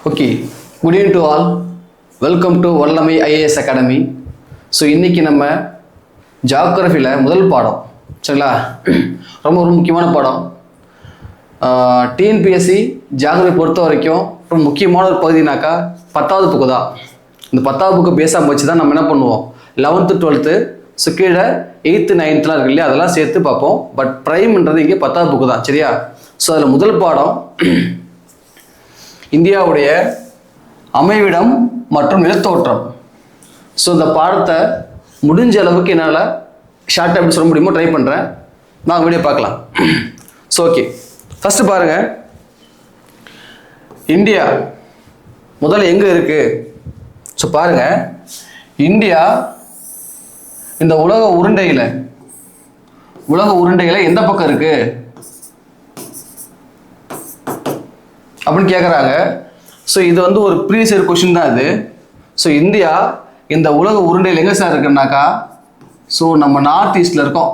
Okay, good evening to all. Welcome to வல்லமை IAS academy. So இன்றைக்கி நம்ம ஜியாகிரஃபியில் முதல் பாடம், சரிங்களா? ரொம்ப ஒரு முக்கியமான பாடம். டிஎன்பிஎஸ்சி ஜியாகிரஃபி பொறுத்த வரைக்கும் ரொம்ப முக்கியமான ஒரு பகுதினாக்கா 10வது புக்கு தான். இந்த 10வது புக்கு பேஸாக வச்சு தான் நம்ம என்ன பண்ணுவோம், 11th 12th ஸோ கீழே 8th 9th இருக்கு இல்லையா, அதெல்லாம் சேர்த்து பார்ப்போம். பட் ப்ரைம்ன்றது இங்கே 10வது புக்கு தான், சரியா? ஸோ அதில் முதல் பாடம் இந்தியாவுடைய அமைவிடம் மற்றும் நிலத்தோற்றம். ஸோ இந்த பாடத்தை முடிஞ்ச அளவுக்கு என்னால் ஷார்ட்டாக எப்படி சொல்ல முடியுமோ ட்ரை பண்ணுறேன். நாங்கள் வீடியோ பார்க்கலாம். ஸோ ஓகே, ஃபஸ்ட்டு பாருங்கள், இந்தியா முதல்ல எங்கே இருக்குது? ஸோ பாருங்கள், இந்தியா இந்த உலக உருண்டையில் எந்த பக்கம் இருக்குது அப்படின்னு கேட்குறாங்க. ஸோ இது வந்து ஒரு ப்ரீவியஸ் இயர் கொஷின் தான் இது. ஸோ இந்தியா இந்த உலக உருண்டையில் எங்கே சார் இருக்குன்னாக்கா, ஸோ நம்ம நார்த் ஈஸ்டில் இருக்கோம்.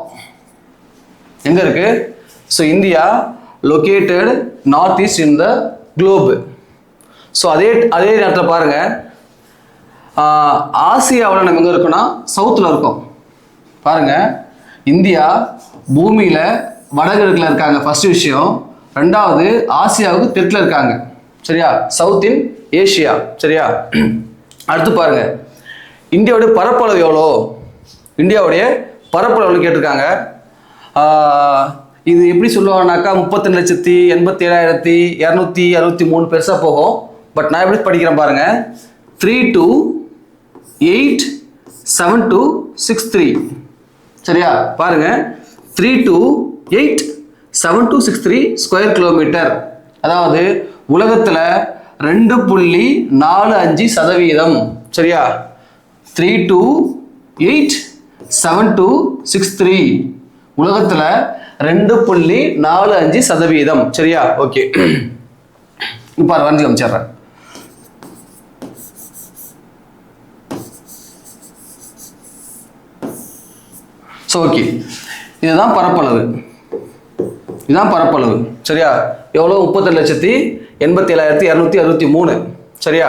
எங்கே இருக்குது? So India located north east in the globe. So அதே நேரத்தில் பாருங்கள், ஆசியாவில் நம்ம எங்கே இருக்கோன்னா சவுத்தில் இருக்கோம். பாருங்கள், இந்தியா பூமியில் வடகிழக்கில் இருக்காங்க, ஃபஸ்ட்டு விஷயம். ரெண்டாவது, ஆசியாவுக்கு தெற்கில் இருக்காங்க, சரியா? சவுத் இன் ஏஷியா, சரியா? அடுத்து பாருங்க, இந்தியாவுடைய பரப்பளவு எவ்வளோ? இந்தியாவுடைய பரப்பளவு கேட்டிருக்காங்க. இது எப்படி சொல்லுவாங்கனாக்கா 32,87,263 பெருசாக போகும். பட் நான் எப்படி படிக்கிறேன் பாருங்க, 32,872,63, சரியா? பாருங்க, 32,872,63 ஸ்கொயர் கிலோமீட்டர். அதாவது உலகத்தில் 2.45%, சரியா? 32,872,63 உலகத்தில் 2.45%, சரியா? ஓகே, இப்போ வரைஞ்சி காமிச்சிடுறேன். ஸோ ஓகே, இதுதான் பரப்பளவு, சரியா? எவ்வளோ? 37,87,263, சரியா?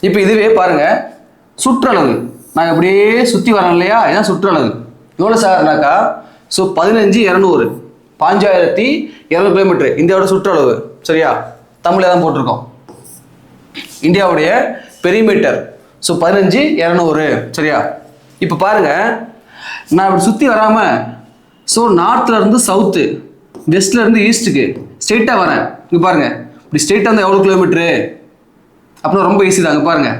இப்போ இதுவே பாருங்க, சுற்றளவு. நான் அப்படியே சுற்றி வரேன் இல்லையா, இதுதான் சுற்றளவு. எவ்வளோ சார்னாக்கா, ஸோ 15,200, 5,200 கிலோமீட்டர் இந்தியாவோட சுற்றளவு, சரியா? தமிழில் தான் போட்டிருக்கோம். இந்தியாவுடைய பெரிமீட்டர் ஸோ 15,200, சரியா? இப்போ பாருங்க, நான் இப்படி சுற்றி வராமல் ஸோ நார்த்தில் இருந்து சவுத்து, வெஸ்ட்ல இருந்து ஈஸ்ட்டுக்கு ஸ்ட்ரெயிட்டாக வரேன். இங்கே பாருங்க, இப்படி ஸ்ட்ரெயிட்டாக இருந்தால் எவ்வளோ கிலோமீட்டரு அப்படின்னா ரொம்ப ஈஸி தாங்க. பாருங்க,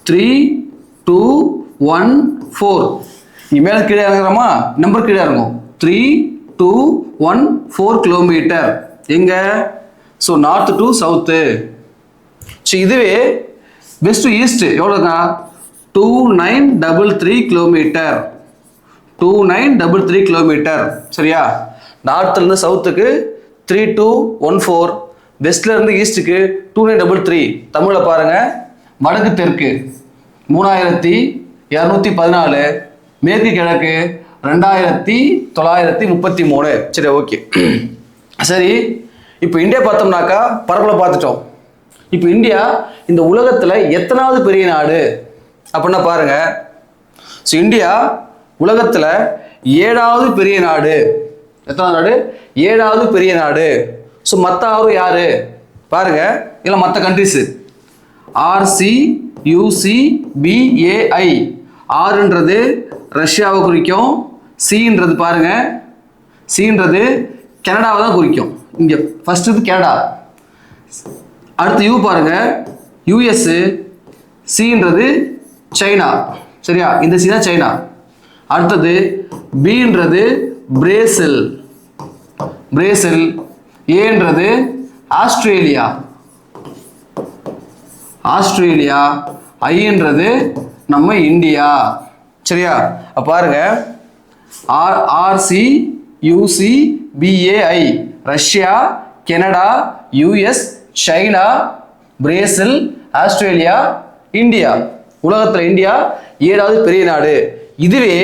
3,2,1,4. இங்கே மேலே கீழே இறங்குறோமா, நம்பர் கீழே இறங்கும். 3,2,1,4 கிலோமீட்டர். எங்கே? So north to south. So இதுவே வெஸ்ட் டு ஈஸ்ட் எவ்வளோங்க? 2,933 கிலோமீட்டர். 2,933 கிலோமீட்டர், சரியா? நார்த்துலேருந்து சவுத்துக்கு 3,2,1,4, வெஸ்ட்லேருந்து ஈஸ்ட்டுக்கு 2,933. தமிழில் பாருங்கள், வடக்கு தெற்கு 3,214, மேற்கு கிழக்கு 2,933, சரி? ஓகே, சரி. இப்போ இந்தியா பார்த்தோம்னாக்கா பரப்பளவு பார்த்துட்டோம். இப்போ இந்தியா இந்த உலகத்தில் எத்தனாவது பெரிய நாடு அப்படின்னா பாருங்க, ஸோ இந்தியா உலகத்தில் 7வது பெரிய நாடு. எத்தனாவது நாடு? 7வது பெரிய நாடு. ஸோ மற்ற ஆறு யாரு பாருங்க, இல்லை மற்ற கண்ட்ரிஸு RCUCBAI. ஆறுன்றது ரஷ்யாவை குறிக்கும். சின்றது பாருங்க, சின்றது கனடாவை தான் குறிக்கும். இங்கே ஃபர்ஸ்ட் இது கனடா, அடுத்து யூ பாருங்க US, சின்றது சைனா, சரியா? இந்த சி தான் சைனா. அடுத்தது பின்றது பிரேசில், ஏன்றது ஆஸ்திரேலியா, ஐன்றது நம்ம இந்தியா, சரியா? பாருங்க, RCUCBAI Russia, Canada, US, China, Brazil, Australia, India. உலகத்தில் இந்தியா 7வது பெரிய நாடு. இதுவே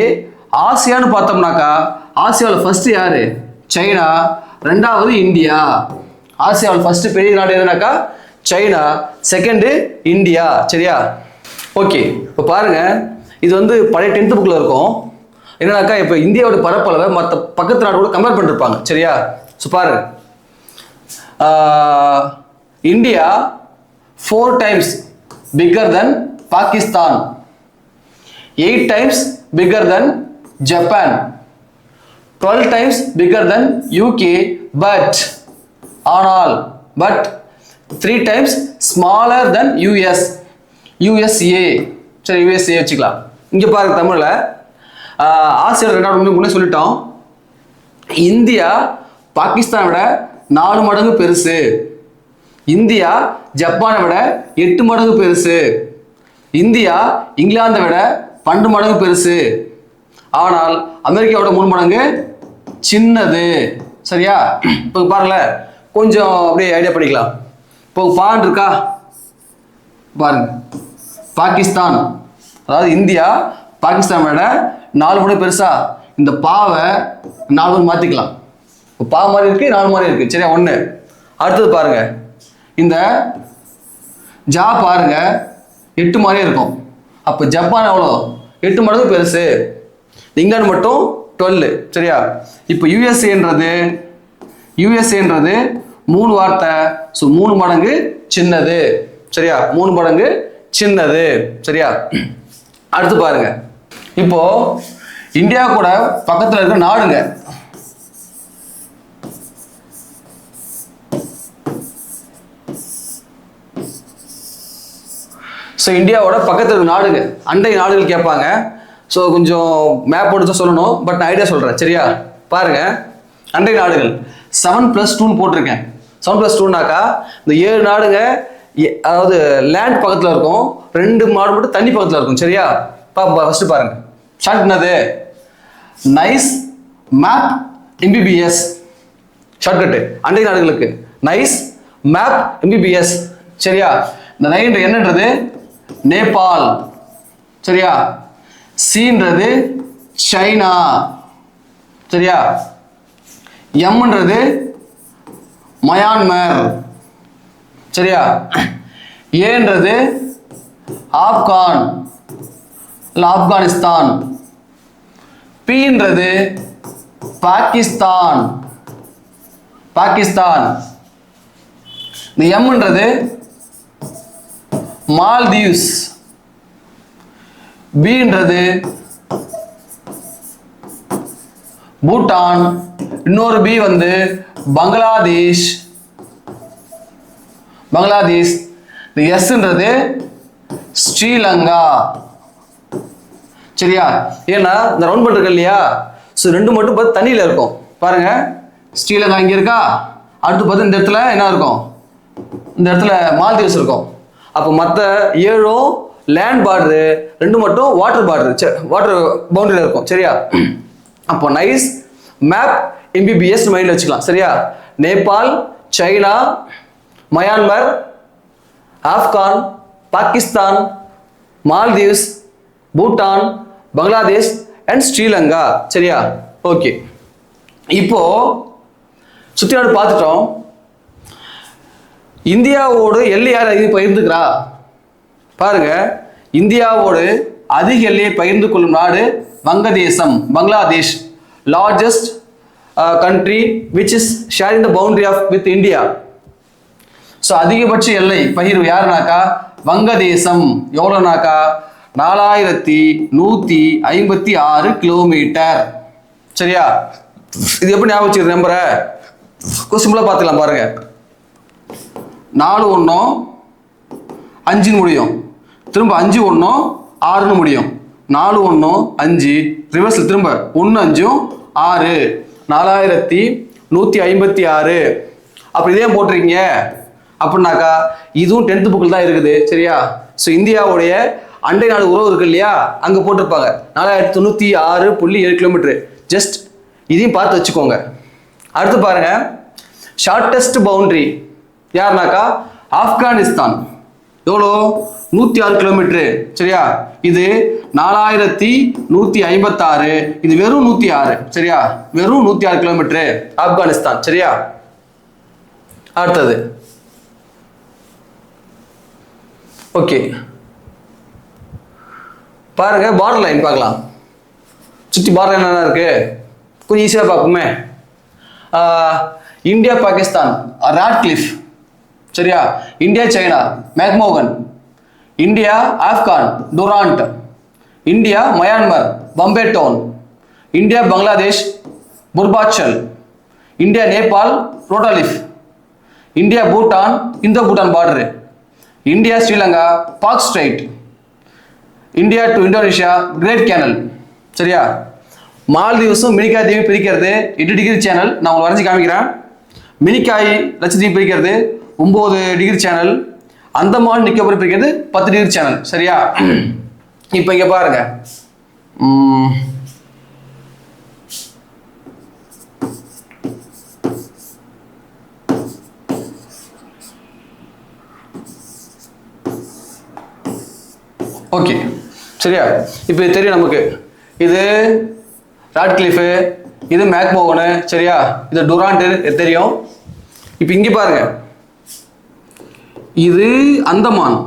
ஆசியான்னு பார்த்தோம்னாக்கா, ஆசியாவில் ஃபர்ஸ்ட் யாரு? சைனா, ரெண்டாவது இந்தியா. ஆசியாவில் ஃபர்ஸ்ட் பெரிய நாடு எதுனாக்கா சைனா, செகண்டு இந்தியா. சரியா? ஓகே, இப்போ பாருங்க, இது வந்து பழைய 10th புக்கில் இருக்கும். என்னன்னாக்கா இப்போ இந்தியாவோட பரப்பளவை மற்ற பக்கத்து நாடு கம்பேர் பண்ணிருப்பாங்க. சரியா? ஸோ பாருங்க, India 4 times bigger than Pakistan, 8 times bigger than Japan, 12 times bigger than UK, but 3 times smaller than USA. சரி, USA வச்சுக்கலாம். இங்க பாருங்க, தமிழ்ல ஆசியா 2 முன்னே சொல்லிட்டோம். இந்தியா பாகிஸ்தானை விட 4 மடங்கு பெருசு, இந்தியா ஜப்பானை விட 8 மடங்கு பெருசு, இந்தியா இங்கிலாந்தை விட 12 மடங்கு பெருசு, ஆனால் அமெரிக்காவோட 3 மடங்கு சின்னது. சரியா? இப்போ பாருங்களேன், கொஞ்சம் அப்படியே ஐடியா பண்ணிக்கலாம். இப்போ பான் இருக்கா பாருங்க, பாகிஸ்தான், அதாவது இந்தியா பாகிஸ்தான் விட 4 மடங்கு பெருசா. இந்த பாவை 4 மாத்திக்கலாம். இப்போ பா மாதிரி இருக்கு, 4 மாதிரி இருக்கு. சரியா? 1. அடுத்தது பாருங்க, இந்த ஜா பாருங்க 8 மாதிரியே இருக்கும். அப்போ ஜப்பான் எவ்வளோ? 8 மடங்கு பெருசு. இங்கிலாந்து மட்டும் 12. சரியா? இப்போ யூஎஸ்ஏன்றது 3 வார்த்தை. ஸோ 3 மடங்கு சின்னது. சரியா? 3 மடங்கு சின்னது. சரியா? அடுத்து பாருங்க, இப்போ இந்தியா கூட பக்கத்தில் இருக்க நாடுங்க. ஸோ இந்தியாவோட பக்கத்தில் இருக்க நாடுங்க, அண்டை நாடுகள் கேட்பாங்க. ஸோ கொஞ்சம் மேப் போட்டு தான் சொல்லணும், பட் நான் ஐடியா சொல்கிறேன். சரியா? பாருங்க, அண்டை நாடுகள் 7+2 போட்டிருக்கேன். 7+2னாக்கா இந்த 7 நாடுங்க, அதாவது லேண்ட் பக்கத்தில் இருக்கும், 2 நாடு மட்டும் தண்ணி பக்கத்தில் இருக்கும். சரியா? ஃபர்ஸ்ட் பாருங்க, ஷார்ட் என்னது? Nice map MBBS. ஷார்ட்கட்டு அண்டை நாடுகளுக்கு நைஸ் மேப் எம்பிபிஎஸ். சரியா? இந்த நைன்ற என்னன்றது நேபாள். சரியா? சீன்றது சைனா. சரியா? எம்ன்றது மயான்மர். சரியா? ஏன்றது ஆப்கான் இல்ல ஆப்கானிஸ்தான். பீன்றது பாகிஸ்தான். இந்த எம்ன்றது மால்தீவ்ஸ். பீன்றது பூட்டான். இன்னொரு பி வந்து பங்களாதேஷ். இந்த எஸ்ன்றது ஸ்ரீலங்கா. சரியா? ஏன்னா இந்த ரவுண்ட் பண்ணிருக்கு இல்லையா? ஸோ 2 மட்டும் பார்த்து தண்ணியில் இருக்கும். பாருங்க, ஸ்ரீலங்கா இங்கே இருக்கா, அடுத்து பார்த்து இந்த இடத்துல என்ன இருக்கும்? இந்த இடத்துல மால்தீவ்ஸ் இருக்கும். அப்போ மற்ற 7 லேண்ட் பார்டரு, 2 மட்டும் வாட்டர் பவுண்டரியில் இருக்கும். சரியா? அப்போ நைஸ் மேப் எம்பிபிஎஸ் மைண்டில் வச்சுக்கலாம். சரியா? Nepal, China, மயான்மர், Afghan, Pakistan, Maldives, Bhutan, Bangladesh and Sri Lanka. சரியா? ஓகே, இப்போ சுற்றி நாடு பார்த்துட்டோம். இந்தியாவோடு எல்லை யார் அதிகம் பகிர்ந்துக்கிறா? பாருங்க, இந்தியாவோடு அதிக எல்லையை பகிர்ந்து கொள்ளும் நாடு வங்கதேசம், Bangladesh. Largest country which is sharing the boundary with India. So அதிகபட்ச எல்லை பகிர்வு யாருனாக்கா வங்கதேசம். எவ்வளோனாக்கா 4156 கிலோமீட்டர். சரியா? இது எப்படி ஞாபகம் வச்சுக்கிற நம்பரை சிம்பிளா பார்த்துக்கலாம். பாருங்க, 4 1 5 முடியும், திரும்ப 5 1 6 முடியும், 4 1 5 ரிவர்ஸ்ல திரும்ப 1 5 6 4156. அப்படி இதே போட்டிருக்கீங்க அப்படின்னாக்கா இதுவும் 10th புக்கில் தான் இருக்குது. சரியா? ஸோ இந்தியாவுடைய அண்டை நாடு உறவு இருக்கு இல்லையா, அங்கே போட்டிருப்பாங்க 4096.7 கிலோமீட்டர். ஜஸ்ட் இதையும் பார்த்து வச்சுக்கோங்க. அடுத்து பாருங்க, ஷார்டஸ்ட் பவுண்டரி யாருனாக்கா ஆப்கானிஸ்தான். எவ்வளோ? 106 கிலோமீட்டரு. சரியா? இது 4156. இது வெறும் 106. சரியா? வெறும் 106 கிலோமீட்டரு ஆப்கானிஸ்தான். சரியா? அடுத்தது ஓகே, பாருங்க பார்டர் லைன் பார்க்கலாம். சுற்றி பார்டர் என்னென்ன இருக்கு, கொஞ்சம் ஈஸியாக பார்ப்போமே. இந்தியா பாகிஸ்தான் ராட்கிளிஃப், சரியா. India China McMahon. India Afghan Durand. India Myanmar பம்பேட்டோன். இந்தியா பங்களாதேஷ் புர்பாச்சல். இந்தியா நேபாள் ரோட்டாலிஃப். India Bhutan Indo Bhutan border. India Sri Lanka Palk Strait. India to Indonesia great canal, சரியா. மால்தீவ்ஸும் மினிக்காய் தீவு பிரிக்கிறது 8 டிகிரி சேனல். நான் உங்களுக்கு வரைஞ்சி காமிக்கிறேன். மினிக்காய் லட்சத்தீவு பிரிக்கிறது 9 டிகிரி சேனல். அந்தமான் நிக்கோபர் பிரிக்கிறது 10 டிகிரி சேனல், சரியா. இப்போ இங்க பாருங்க, ஓகே, சரியா. இப்போ இது தெரியும் நமக்கு. இது ராட்கிளிஃபு, இது மேக்மோகனு, சரியா. இது டுராண்ட் தெரியும். இப்போ இங்கே பாருங்க, இது அந்தமான்,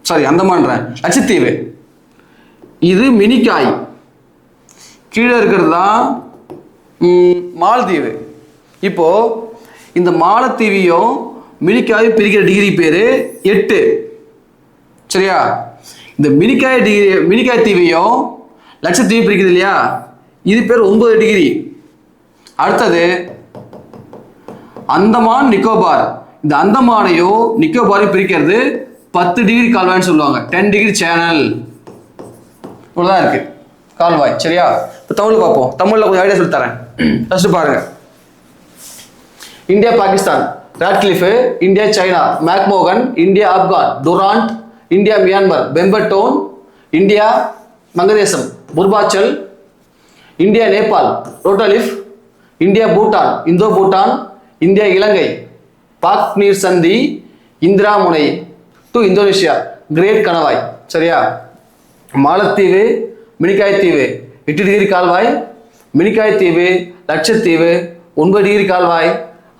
சாரி அந்தமான்றேன், லட்சத்தீவு. இது மினிக்காய். கீழே இருக்கிறது தான் மாலத்தீவு. இப்போ இந்த மாலத்தீவையும் மினிக்காயும் பிரிக்கிற டிகிரி பேரு 8, சரியா. இந்த மினிக்காய் தீவையும் லட்சத்தீவு பிரிக்குது இல்லையா, இது பேர் 9 டிகிரி. அடுத்தது அந்தமான் நிக்கோபார். இந்த அந்தமானையும் நிக்கோபாரையும் பிரிக்கிறது 10 டிகிரி கால்வாய்னு சொல்லுவாங்க, 10 டிகிரி சேனல். இவ்வளோதான் இருக்கு கால்வாய், சரியா. இப்போ தமிழ் பார்ப்போம். தமிழில் கொஞ்சம் ஐடியா சொல்லி தரேன். ஃபர்ஸ்ட் பாருங்க, India Pakistan Radcliffe. India China McMahon. India Afghan Durand. India Myanmar Pemberton. India Vangadesam Purbachal. India Nepal ரோட்டாலிஃப். India Bhutan Indo Bhutan. India Ilangai Palk நீர் சந்தி இந்திரா முனை டு இந்தோனேஷியா கிரேட் கணவாய், சரியா. மாலத்தீவு மினிக்காய் தீவு 8 டிகிரி கால்வாய். மினிக்காய் தீவு லட்சத்தீவு 9 டிகிரி கால்வாய்.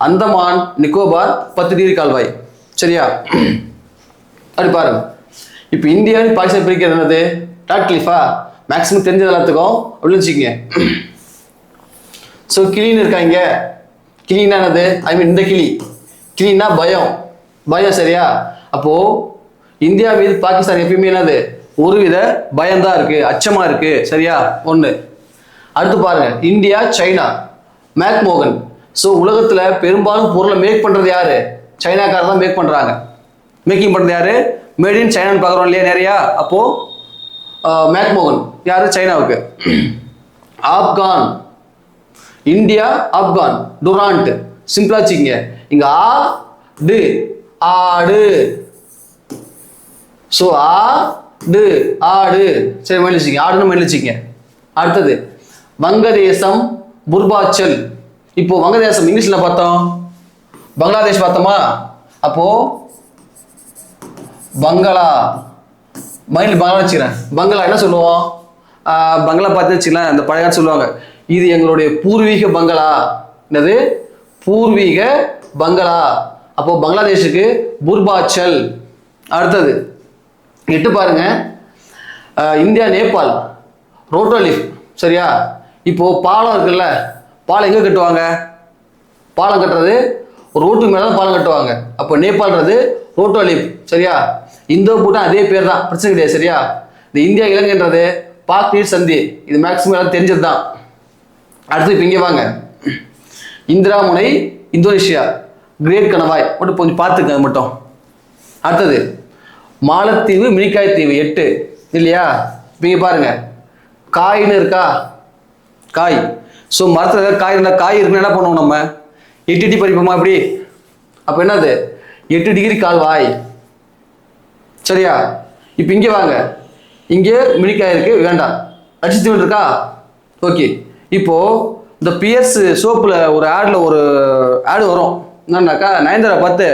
அந்தமான் நிக்கோபார் 10 டிகிரி கால்வாய், சரியா. அப்படி பாருங்க. இப்போ இந்தியா பாகிஸ்தான் பிரிக்கிறது என்னது, ராட்கிளிஃபா. மேக்ஸிமம் தெரிஞ்சது எல்லாத்துக்கும் அப்படின்னு வச்சுக்கோங்க. ஸோ கிளின்னு இருக்காங்க. கிளின்னா என்னது, ஐ மீன் இந்த கிளின்னா பயம், சரியா. அப்போ இந்தியா மீது பாகிஸ்தான் எப்பயுமே என்னது, ஒருவித பயம்தான் இருக்கு, அச்சமா இருக்கு, சரியா. ஒன்று. அடுத்து பாருங்க, இந்தியா சைனா மேக்மோகன். ஸோ உலகத்துல பெரும்பாலும் பொருளை மேக் பண்றது யாரு, சைனாக்காரர் தான் மேக் பண்றாங்க. மேக்கிங் பண்றது யாரு, மேட் இன் சைனான்னு பார்க்குறோம் இல்லையா நிறையா. அப்போ மேக்மோகன் யாரு, சைனாவுக்கு. Afghan India Afghan Durand. சிம்பிளா வச்சுக்கங்க, இங்க ஆடு ஆடு. ஸோ ஆடு, சரி மைண்ட் வச்சுக்கங்க, ஆடுன்னு மைண்ட் வச்சுக்கங்க. அடுத்தது வங்கதேசம் புர்பாச்சல். இப்போ வங்கதேசம் இங்கிலீஷ்ல பார்த்தோம், பங்களாதேஷ் பார்த்தோமா. அப்போ பங்களா, மைண்ட் பங்களா வச்சுக்கிறேன். பங்களா என்ன சொல்லுவோம், பங்களா பார்த்து வச்சுக்கலாம். அந்த பழைய சொல்லுவாங்க, இது எங்களுடைய பூர்வீக பங்களா. என்னது, பூர்வீக பங்களா. அப்போ பங்களாதேஷுக்கு புர்பாச்சல். அடுத்தது 8 பாருங்க, இந்தியா நேபாள் ரோட்டோலிஃப், சரியா. இப்போ பாலம் இருக்குல்ல, பாலம் எங்க கட்டுவாங்க, பாலம் கட்டுறது ரோட்டு மேல தான் பாலம் கட்டுவாங்க. அப்போ நேபாள்ன்றது ரோட்டோலிஃப், சரியா. இந்தோ பூட்டான் அதே பேர் தான், பிரச்சனை கிடையாது, சரியா. இந்த இந்தியா இலங்கைன்றது பாக் நீர் சந்தி, இது மேக்ஸிமம் எல்லாம் தெரிஞ்சது தான். அடுத்து இப்போ இங்கே வாங்க, இந்திரா முனை இந்தோனேஷியா கிரேட் கணவாய் மட்டும் கொஞ்சம் பார்த்துக்க மட்டும். அடுத்தது மாலத்தீவு மினிக்காய் தீவு 8 இல்லையா. இப்போ இங்கே பாருங்க, காயின்னு இருக்கா, காய். ஸோ மரத்தில் ஏதாவது காய் இருந்தால், காய் இருக்குன்னு என்ன பண்ணுவோம் நம்ம, 8 பறிப்போமா இப்படி. அப்போ என்னது, 8 டிகிரி கால்வாய், சரியா. இப்போ இங்கே வாங்க, இங்கே மினிக்காய் இருக்கு, வேண்டாம். லட்சத்தீவு இருக்கா, ஓகே. இப்போ இந்த பியர்ஸ் சோப்பில் ஒரு ஆடு வரும், என்னன்னாக்கா நயன்தாரா பார்த்து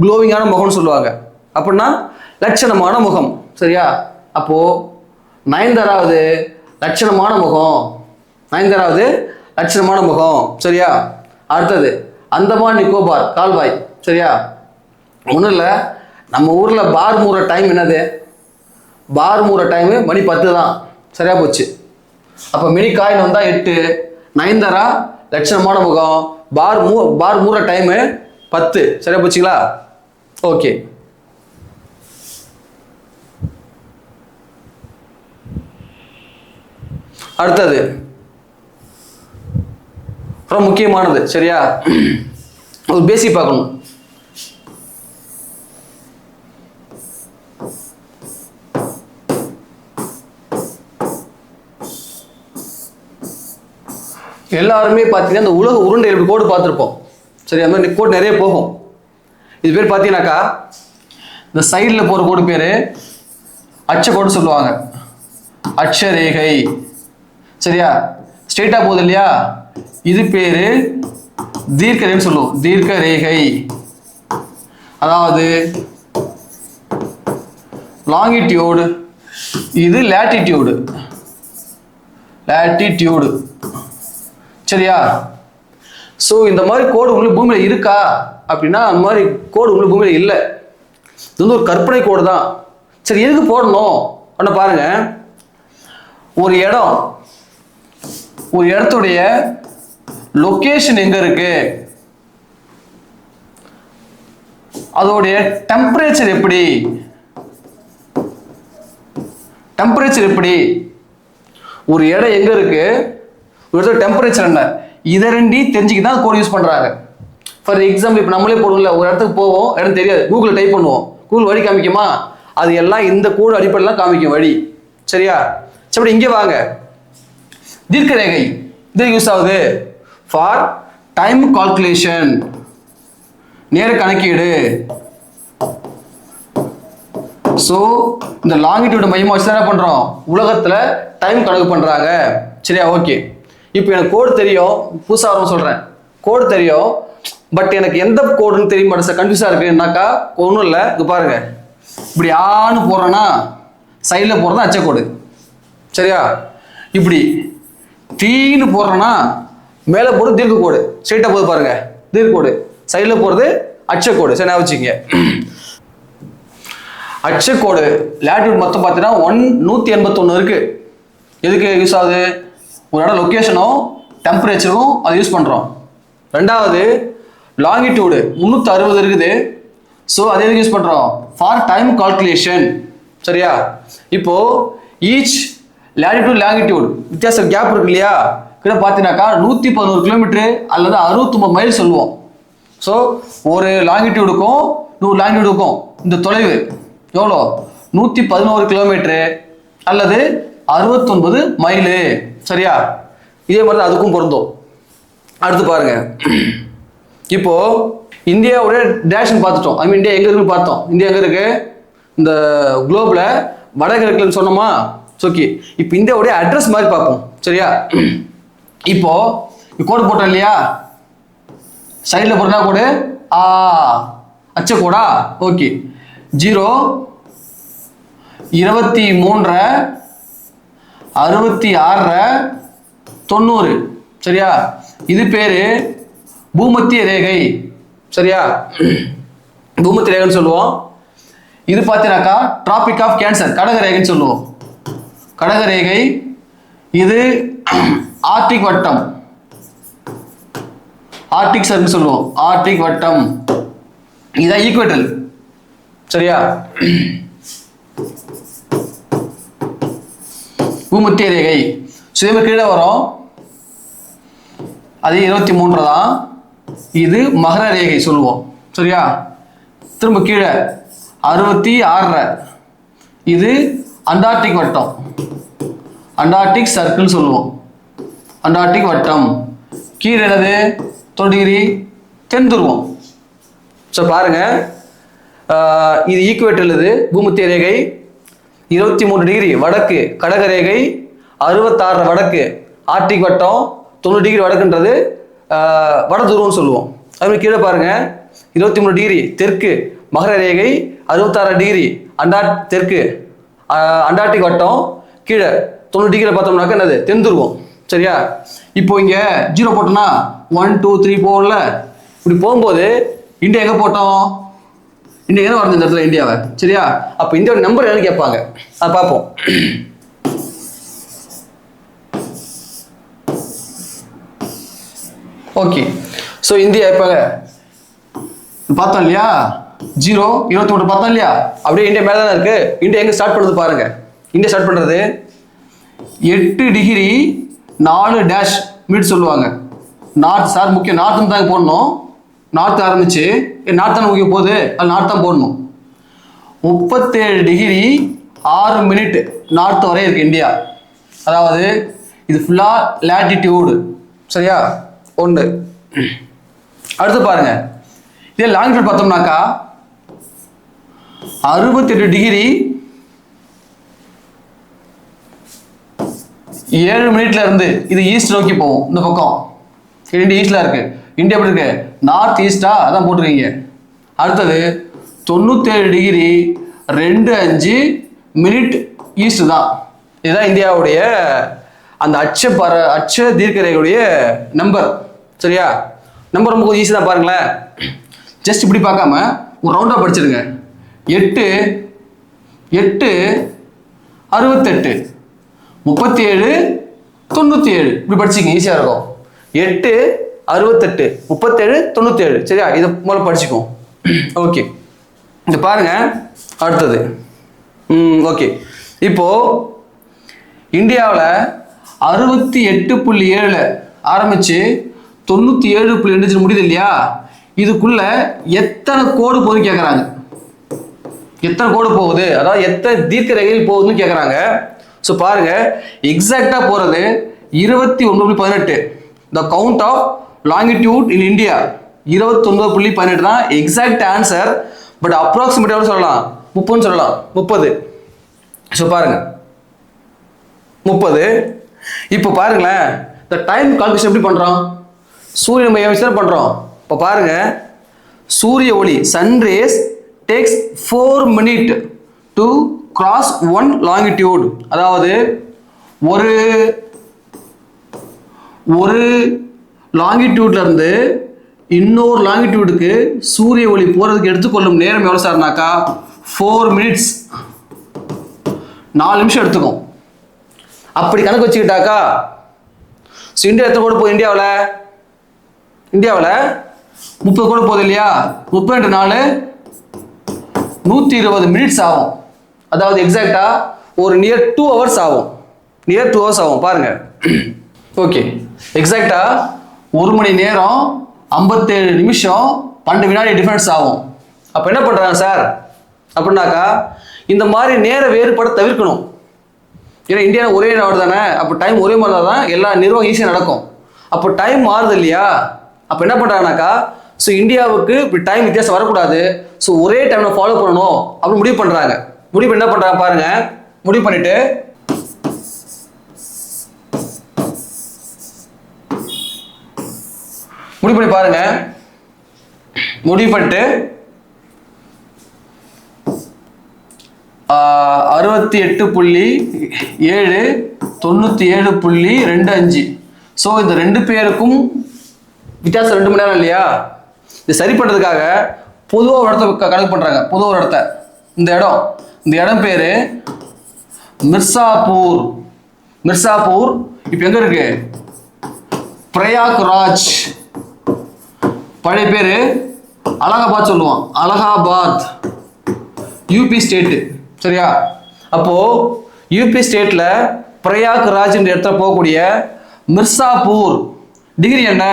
க்ளோவிங்கான முகம்னு சொல்லுவாங்க. அப்படின்னா லட்சணமான முகம், சரியா. அப்போ நயன்தாராவது லட்சணமான முகம், நயன்தாராவது லட்சணமான முகம், சரியா. அடுத்தது அந்தமான் நிக்கோபார் கால்வாய், சரியா. ஒன்றும் இல்லை, நம்ம ஊரில் பார் மூற டைம் என்னது? பார் மூற டைமு மணி 10 தான். சரியா போச்சு. அப்போ மினி காயின் வந்தால் 8, நயன்தாரா லட்சணமான முகம், பார் மூற டைமு 10. சரியா போச்சுங்களா? ஓகே. அடுத்தது ரொம்ப முக்கியமானது. சரியா? ஒரு பேசிக் பார்க்கணும். எல்லாருமே பார்த்தீங்கன்னா இந்த உலக உருண்டை கோடு பார்த்துருப்போம். சரி, அந்த மாதிரி கோடு நிறைய போகும். இது பேர் பார்த்தீங்கன்னாக்கா இந்த சைடில் போகிற கோடு பேர் அச்சக்கோடு சொல்லுவாங்க, அட்சரேகை. சரியா? ஸ்ட்ரெயிட்டா போகுது இல்லையா, இது பேரு தீர்க்கரேகைன்னு சொல்லுவோம். தீர்க்க ரேகை. அதாவது லாங்கிடியூடு, இது லேட்டிடியூடு. லேட்டிடியூடு. சரியா? ஸோ இந்த மாதிரி கோடு உங்களுக்கு பூமியில் இருக்கா அப்படின்னா அந்த மாதிரி கோடு உங்களுக்கு பூமியில் இல்லை. இது வந்து ஒரு கற்பனை கோடு தான். சரி, எதுக்கு போடணும் அப்படின்னு பாருங்க. ஒரு இடத்துடைய லொகேஷன் எங்க இருக்கு, அதோடைய டெம்பரேச்சர் எப்படி, ஒரு இடம் எங்க இருக்கு, ஒரு இடத்துல டெம்பரேச்சர் என்ன, இதை ரெண்டையும் தெரிஞ்சுக்கிதான் கோட் யூஸ் பண்றாங்க. ஃபார் எக்ஸாம்பிள் இப்போ நம்மளே போடுவோம்ல, ஒரு இடத்துக்கு போவோம், இடம் தெரியாது, கூகுள் டைப் பண்ணுவோம், கூகுள் வழி காமிக்குமா, அது எல்லாம் இந்த கோடு அடிப்படையில் காமிக்கும் வழி. சரியா? சரி, இங்கே வாங்க. தீர்க்க ரேகை இது யூஸ் ஆகுது ஃபார் டைம் கால்குலேஷன், நேர கணக்கீடு. ஸோ இந்த லாங்கிடியூட் மையமாக வச்சு என்ன பண்ணுறோம், உலகத்தில் டைம் கணக்கு பண்ணுறாங்க. சரியா? ஓகே. இப்போ எனக்கு கோடு தெரியும், புதுசாக சொல்கிறேன், கோடு தெரியும், பட் எனக்கு எந்த கோடுன்னு தெரிய மாட்டேன், கன்ஃபியூஸாக இருக்குன்னாக்கா ஒன்றும் இல்லை. இது பாருங்க, இப்படி ஆன்னு போடுறேன்னா சைடில் போடுறது அச்சக்கோடு. சரியா? இப்படி தீன்னு போடுறேன்னா மேலே போடுறது தீர்க்க கோடு, ஸ்ட்ரெயிட்டாக போது பாருங்க, தீர்க்க கோடு, சைடில் போடுறது அச்சக்கோடு. சரி, நான் வச்சுக்கங்க. அச்சக்கோடு லேட்டிடியூட் மொத்தம் பார்த்தீங்கன்னா 181 இருக்கு. எதுக்கு யூஸ் ஆகுது? ஒரு இடம் லொக்கேஷனும் டெம்பரேச்சரும் அதை யூஸ் பண்ணுறோம். ரெண்டாவது லாங்கிடியூடு 360 இருக்குது. ஸோ அதை எதுக்கு யூஸ் பண்ணுறோம்? For time calculation. சரியா? இப்போ ஈச் லேட்டிடியூட் லாங்கிடியூட் வித்தியாசம் கேப் இருக்கு இல்லையா, கிட்ட பார்த்தீங்கன்னாக்கா 111 கிலோமீட்டரு அல்லது 69 மைல் சொல்லுவோம். ஸோ ஒரு லாங்கிடியூடுக்கும் 100 லாங்கிடியூடுக்கும் இந்த தொலைவு எவ்வளோ? 111 கிலோமீட்டரு அல்லது 69 மைலு. சரியா? இதே மாதிரி தான் அதுக்கும் பொருந்தும். அடுத்து பாருங்க, இப்போ இந்தியாவுடைய டேரக்ஷன் பார்த்துட்டோம். ஐ மீன் இந்தியா எங்க இருக்குன்னு பார்த்தோம். இந்தியா எங்க இருக்கு? இந்த குளோப்ல வடகிழக்குன்னு சொன்னோமா? ஓகே. இப்போ இந்தியாவுடைய அட்ரஸ் மாதிரி பார்ப்போம். சரியா? இப்போ கோடு போட்டோம் இல்லையா, சைடில் போட்டா கோடு அச்ச கோடா? ஓகே. 0 23 66 90. சரியா? இது பேரு பூமத்திய ரேகை. சரியா? பூமத்திய ரேகைன்னு சொல்லுவோம். இது பார்த்தீங்கன்னாக்கா டிராபிக் ஆஃப் கேன்சர், கடக ரேகைன்னு சொல்லுவோம். கடக ரேகை. இது ஆர்டிக் வட்டம், ஆர்டிக் சர்க்கிள் சொல்லுவோம், ஆர்டிக் வட்டம். இதுதான் ஈக்குவேட்டர். சரியா? பூமத்திய ரேகை. இதே கீழே வரும், அது 23 தான். இது மகர ரேகை சொல்லுவோம். சரியா? திரும்ப கீழே 66. இது அண்டார்டிக் வட்டம், அண்டார்டிக் சர்க்கிள் சொல்லுவோம், அண்டார்டிக் வட்டம். கீழே என்னது? 90 டிகிரி தென் துருவம். ஸோ பாருங்க, இது ஈக்குவேட்டர், இது பூமத்திய ரேகை. 23 டிகிரி வடக்கு கடக ரேகை, 66 வடக்கு ஆர்டிக் வட்டம், 90 டிகிரி வடக்குன்றது வட துருவம்னு சொல்லுவோம். அதுமாதிரி கீழே பாருங்க, 23 டிகிரி தெற்கு மகர ரேகை, 66 டிகிரி தெற்கு அண்டார்டிக் வட்டம், கீழே 90 டிகிரி பார்த்தோம்னாக்க என்னது? தென் துருவம். சரியா? இப்போ இங்க 0 போட்டோம்னா 1 2 3 போகல. இப்படி போகும்போது இந்தியா எங்க போட்டோம்? இந்தியா எங்கே வரைஞ்ச இந்த இடத்துல இந்தியாவை? சரியா? அப்போ இந்தியாவோட நம்பர் என்னன்னு கேட்பாங்க, அதை பார்ப்போம். ஓகே, ஸோ இந்தியா இப்போ பார்த்தோம் இல்லையா, 0 23 பார்த்தோம் இல்லையா, அப்படியே இந்தியா மேலே தானே இருக்கு. இந்தியா எங்கே ஸ்டார்ட் பண்ணுறது பாருங்க. இந்தியா ஸ்டார்ட் பண்ணுறது 8 டிகிரி 4 டேஷ் மினிட் சொல்லுவாங்க. நார்த் சார் முக்கியம், நார்த்து தான் போடணும். நார்த் ஆரம்பிச்சு நார்த் தான் முக்கியம் போகுது, அது நார்த் தான் போடணும். 37 டிகிரி 6 மினிட் நார்த் வரை இருக்கு இந்தியா. அதாவது இது ஃபுல்லாக லேட்டிடியூடு. சரியா? ஒன்று. அடுத்து பாருங்க, இதே லாங்கிடியூட் பார்த்தோம்னாக்கா 68 டிகிரி 7 மினிட்ல இருந்து இது ஈஸ்ட் நோக்கி போகும். இந்த பக்கம் இந்தியா ஈஸ்ட்ல இருக்கு. இந்தியா எப்படி இருக்கு? நார்த் ஈஸ்டா, அதான் போட்டுருக்கீங்க. அடுத்தது 97 டிகிரி 25 மினிட் ஈஸ்ட் தான். இதுதான் இந்தியாவுடைய அந்த அச்ச தீர்க்கரேகையுடைய நம்பர். சரியா? நம்பர் ரொம்ப ஈஸி தான், பாருங்களேன். ஜஸ்ட் இப்படி பார்க்காம ஒரு ரவுண்டாக படிச்சிருங்க. 8 8 68 37 97 இப்படி படிச்சிங்க, ஈஸியாக இருக்கும். 8 68 37 97. சரியா? இதை முதல்ல படிச்சுக்கோம். ஓகே, இந்த பாருங்க. அடுத்தது ஓகே, இப்போ இந்தியாவில் 68.7 ஆரம்பிச்சு 97.2 முடியுது இல்லையா, இதுக்குள்ள எத்தனை கோடு போகுதுன்னு கேட்குறாங்க. எத்தனை கோடு போகுது, அதாவது எத்தனை தீர்க்க ரேகையில் போகுதுன்னு கேட்குறாங்க. ஸோ பாருங்க, எக்ஸாக்டா போறது 29.18. The count of longitude in India 29.18 தான் எக்ஸாக்ட் ஆன்சர். பட் அப்ராக்சிமேட்டாக சொல்லலாம் 30 சொல்லலாம், 30. ஸோ பாருங்க 30. இப்போ பாருங்களேன், இந்த டைம் கால்குலேஷன் எப்படி பண்றோம்? சூரிய மையம் வச்சு தான் பண்றோம். இப்போ பாருங்க, சூரிய ஒளி sunrays takes 4 minute to cross 1 longitude. அதாவது ஒரு லாங்கிடியூட்ல இருந்து இன்னொரு லாங்கிடியூடுக்கு சூரிய ஒளி போறதுக்கு எடுத்துக்கொள்ளும் நேரம் எவ்வளவு சார்னாக்கா 4 மினிட்ஸ், 4 நிமிஷம் எடுத்துக்கும். அப்படி கணக்கு வச்சுக்கிட்டாக்கா இந்தியா எத்தனை கோடு போகுது? இந்தியாவில் 30 கோடு போகுது இல்லையா? 30 4 120 மினிட்ஸ் ஆகும். அதாவது எக்ஸாக்டா ஒரு நியர் 2 ஹவர்ஸ் ஆகும். பாருங்க. ஓகே, எக்ஸாக்டா 1 மணி நேரம் 57 நிமிஷம் 12 வினாடி டிஃபரன்ஸ் ஆகும். அப்போ என்ன பண்றாங்க சார் அப்படின்னாக்கா, இந்த மாதிரி நேர வேறுபாடு தவிர்க்கணும். ஏன்னா இந்தியா ஒரே நாடு தானே, அப்போ டைம் ஒரே மாதிரி தான் எல்லா நிர்வாகம் ஈஸியாக நடக்கும். அப்போ டைம் மாறுது இல்லையா, அப்போ என்ன பண்ணுறாங்கனாக்கா, ஸோ இந்தியாவுக்கு இப்படி டைம் வித்தியாசம் வரக்கூடாது, ஸோ ஒரே டைமில் ஃபாலோ பண்ணணும் அப்படின்னு முடிவு பண்ணுறாங்க. முடிவு என்ன பண்ணுறாங்க பாருங்க. முடிவு பண்ணிட்டு பாருங்க. முடிவு பண்ணிட்டு 68.7 97.25. ஸோ இந்த 2 பேருக்கும் வித்தியாசம் 2 மணி நேரம் இல்லையா? இது சரி பண்ணுறதுக்காக பொதுவாக ஒரு இடத்த கணக்கு பண்ணுறாங்க. பொதுவாக ஒரு இடத்த, இந்த இடம் பேர் மிர்சாப்பூர். இப்போ எங்கே இருக்கு? பிரயாக்ராஜ். பழைய பேர் அலகாபாத் சொல்லுவான். Allahabad UP state. சரியா? அப்போ யூபி ஸ்டேட்ல பிரயாக்ராஜ் என்ற இடத்துல போகக்கூடிய மிர்சாப்பூர் டிகிரி என்ன?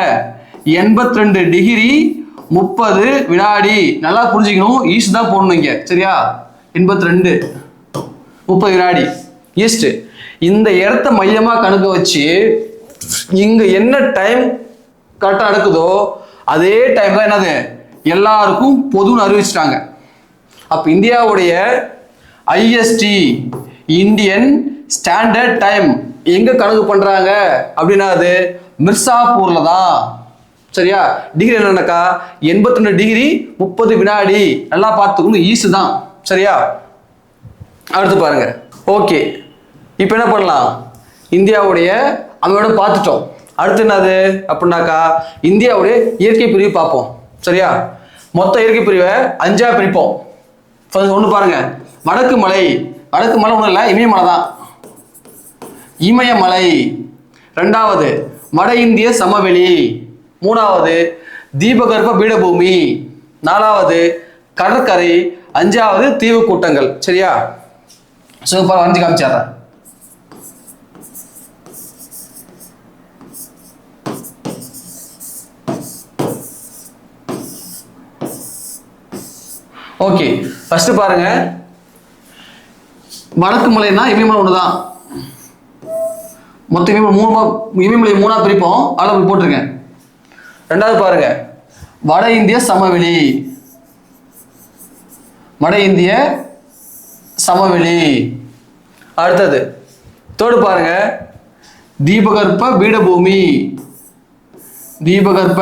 82 டிகிரி 30 வினாடி. நல்லா புரிஞ்சுக்கணும், ஈஸ்ட் தான் போடணும் இங்க. சரியா? 82 30 வினாடி ஈஸ்ட். இந்த இடத்த மையமா கணக்கு வச்சு இங்க என்ன டைம் கரெக்டா நடக்குதோ அதே டைம் தான் என்னது எல்லாருக்கும் பொதுன்னு அறிவிச்சிட்டாங்க. அப்ப இந்தியாவுடைய ஐஎஸ்டி இந்தியன் ஸ்டாண்டர்ட் டைம் எங்க கணக்கு பண்றாங்க அப்படின்னா அது மிர்சாப்பூர்ல தான். சரியா? டிகிரி என்னன்னாக்கா 82 டிகிரி 30 வினாடி. நல்லா பார்த்துக்கணும், ஈஸ்ட் தான். சரியா? அடுத்து பாருங்க. ஓகே, இப்போ என்ன பண்ணலாம்? இந்தியாவுடைய அந்த பார்த்துட்டோம். அடுத்து என்னது அப்படின்னாக்கா இந்தியாவுடைய இயற்கை பிரிவு பார்ப்போம். சரியா? மொத்த இயற்கை பிரிவை 5ஆ பிரிப்போம். ஒன்று பாருங்க, வடக்கு மலை. வடக்கு மலை ஒன்றும் இல்லை, இமயமலை தான். இமயமலை. ரெண்டாவது வட இந்திய சமவெளி. மூணாவது தீபகற்ப பீடபூமி. நாலாவது கடற்கரை. 5வது தீவு கூட்டங்கள். சரியா? சூப்பர், வந்து காமிச்சாரன். ஓகே, ஃபர்ஸ்ட் பாருங்க, வடக்கு மலைன்னா இமயமலை ஒண்ணுதான். மொத்த இமயமலை 3ஆ பிரிப்போம், அளவு போட்டிருக்கேன். ரெண்டாவது பாருங்க, வட இந்திய சமவெளி. வட இந்திய சமவெளி. அடுத்தது தேர்டு பாருங்க, தீபகற்ப பீடபூமி. தீபகற்ப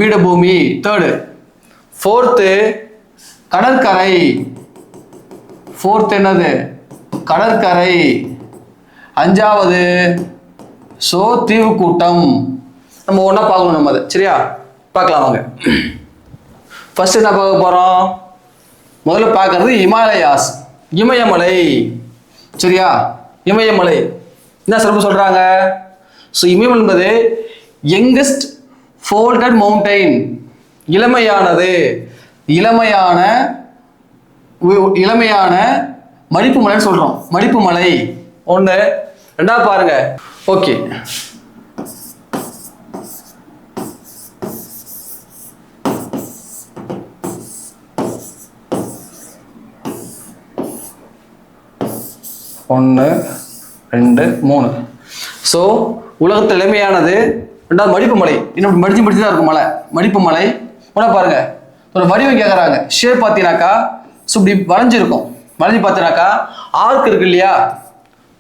பீடபூமி தேர்டு. ஃபோர்த்து கடற்கரை. ஃபோர்த் என்னது? கடற்கரை. 5வது தீவு கூட்டம். நம்ம ஒன்றா பார்க்கணும் நம்ம அதை. சரியா? பார்க்கலாம் வாங்க. ஃபர்ஸ்ட் என்ன பார்க்க போகிறோம்? முதல்ல பார்க்கறது இமாலயாஸ், இமயமலை. சரியா? இமயமலை என்ன சிறப்பு சொல்கிறாங்க? ஸோ இமயமலை என்பது யங்கஸ்ட் ஃபோல்டட் மவுண்டைன். இளமையானது, இளமையான மடிப்பு மலைன்னு சொல்றோம். மடிப்பு மலை ஒன்று. ரெண்டாவது பாருங்க. ஓகே, ஒன்று 2 3. ஸோ உலகத்தில் இளமையானது. ரெண்டாவது மடிப்பு மலை. இன்னும் மடிச்சு தான் இருக்கும் மலை, மடிப்பு மலை. உடனே பாருங்க, ஒரு வடிவம் கேட்குறாங்க. ஷேப் பார்த்தீங்கன்னாக்கா ஸோ இப்படி வளைஞ்சிருக்கும். வளைஞ்சு பார்த்தீங்கன்னாக்கா ஆர்க் இருக்கு இல்லையா?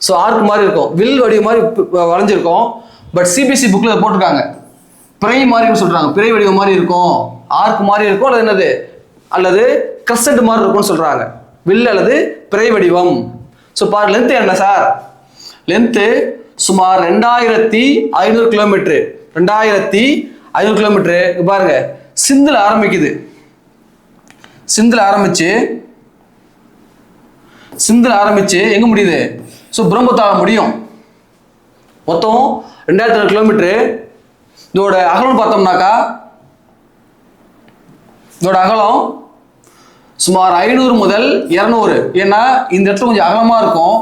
ஸோ ஆர்க் மாதிரி இருக்கும், வில் வடிவம் மாதிரி வளைஞ்சிருக்கும். பட் சிபிஎஸ்சி புக்கில் போட்டிருக்காங்க பிறை மாதிரி சொல்றாங்க. பிறை வடிவம் மாதிரி இருக்கும், ஆர்க் மாதிரி இருக்கும், அல்லது என்னது, அல்லது கிரசன்ட் மாதிரி இருக்கும்னு சொல்றாங்க. வில் அல்லது பிறை வடிவம். ஸோ பாரு, லென்த் என்ன சார்? லென்த்து சுமார் 2500 கிலோமீட்டர். 2500 கிலோமீட்டர். பாருங்க, சிந்துல ஆரம்பிக்குது. சிந்துல ஆரம்பிச்சு எங்க முடியுது? ஸோ பிரம்மபுத்திரால முடியும். மொத்தம் 2500 கிலோமீட்டர். இதோட அகலம் பார்த்தோம்னாக்கா, இதோட அகலம் சுமார் 500 முதல் 200. ஏன்னா இந்த இடத்துல கொஞ்சம் அகலமா இருக்கும்,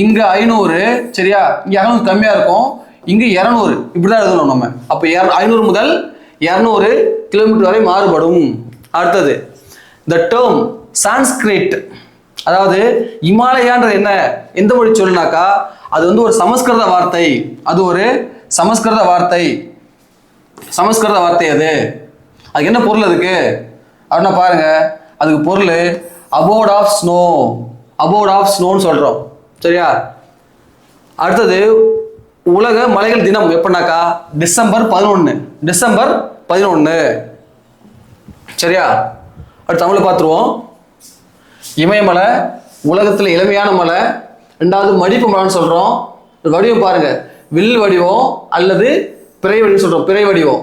இங்க 500. சரியா? இங்க அகலம் கம்மியா இருக்கும், இங்க 200. இப்படிதான் எழுதணும் நம்ம. அப்ப 500 முதல் 200 கிலோமீட்டர் வரை மாறுபடும். அடுத்தது the term சான்ஸ்கிரிட். அதாவது இமாலயான்றது என்ன, எந்த மொழி சொல்லுனாக்கா அது வந்து ஒரு சமஸ்கிருத வார்த்தை. அது ஒரு சமஸ்கிருத வார்த்தை. சமஸ்கிருத வார்த்தை அது. அதுக்கு என்ன பொருள் அதுக்கு அப்படின்னா பாருங்க, அதுக்கு பொருள் abode of snow. Abode of ஸ்னோன்னு சொல்றோம். சரியா? அடுத்தது உலக மலைகள் தினம் எப்படின்னாக்கா டிசம்பர் 11. டிசம்பர் 11. சரியா? அடுத்து தமிழை பார்த்துருவோம். இமயமலை உலகத்தில் இளமையான மலை. ரெண்டாவது மடிப்பு மலைன்னு சொல்றோம். வடிவம் பாருங்க, வில் வடிவம் அல்லது பிறை வடிவம் சொல்றோம். பிறை வடிவம்.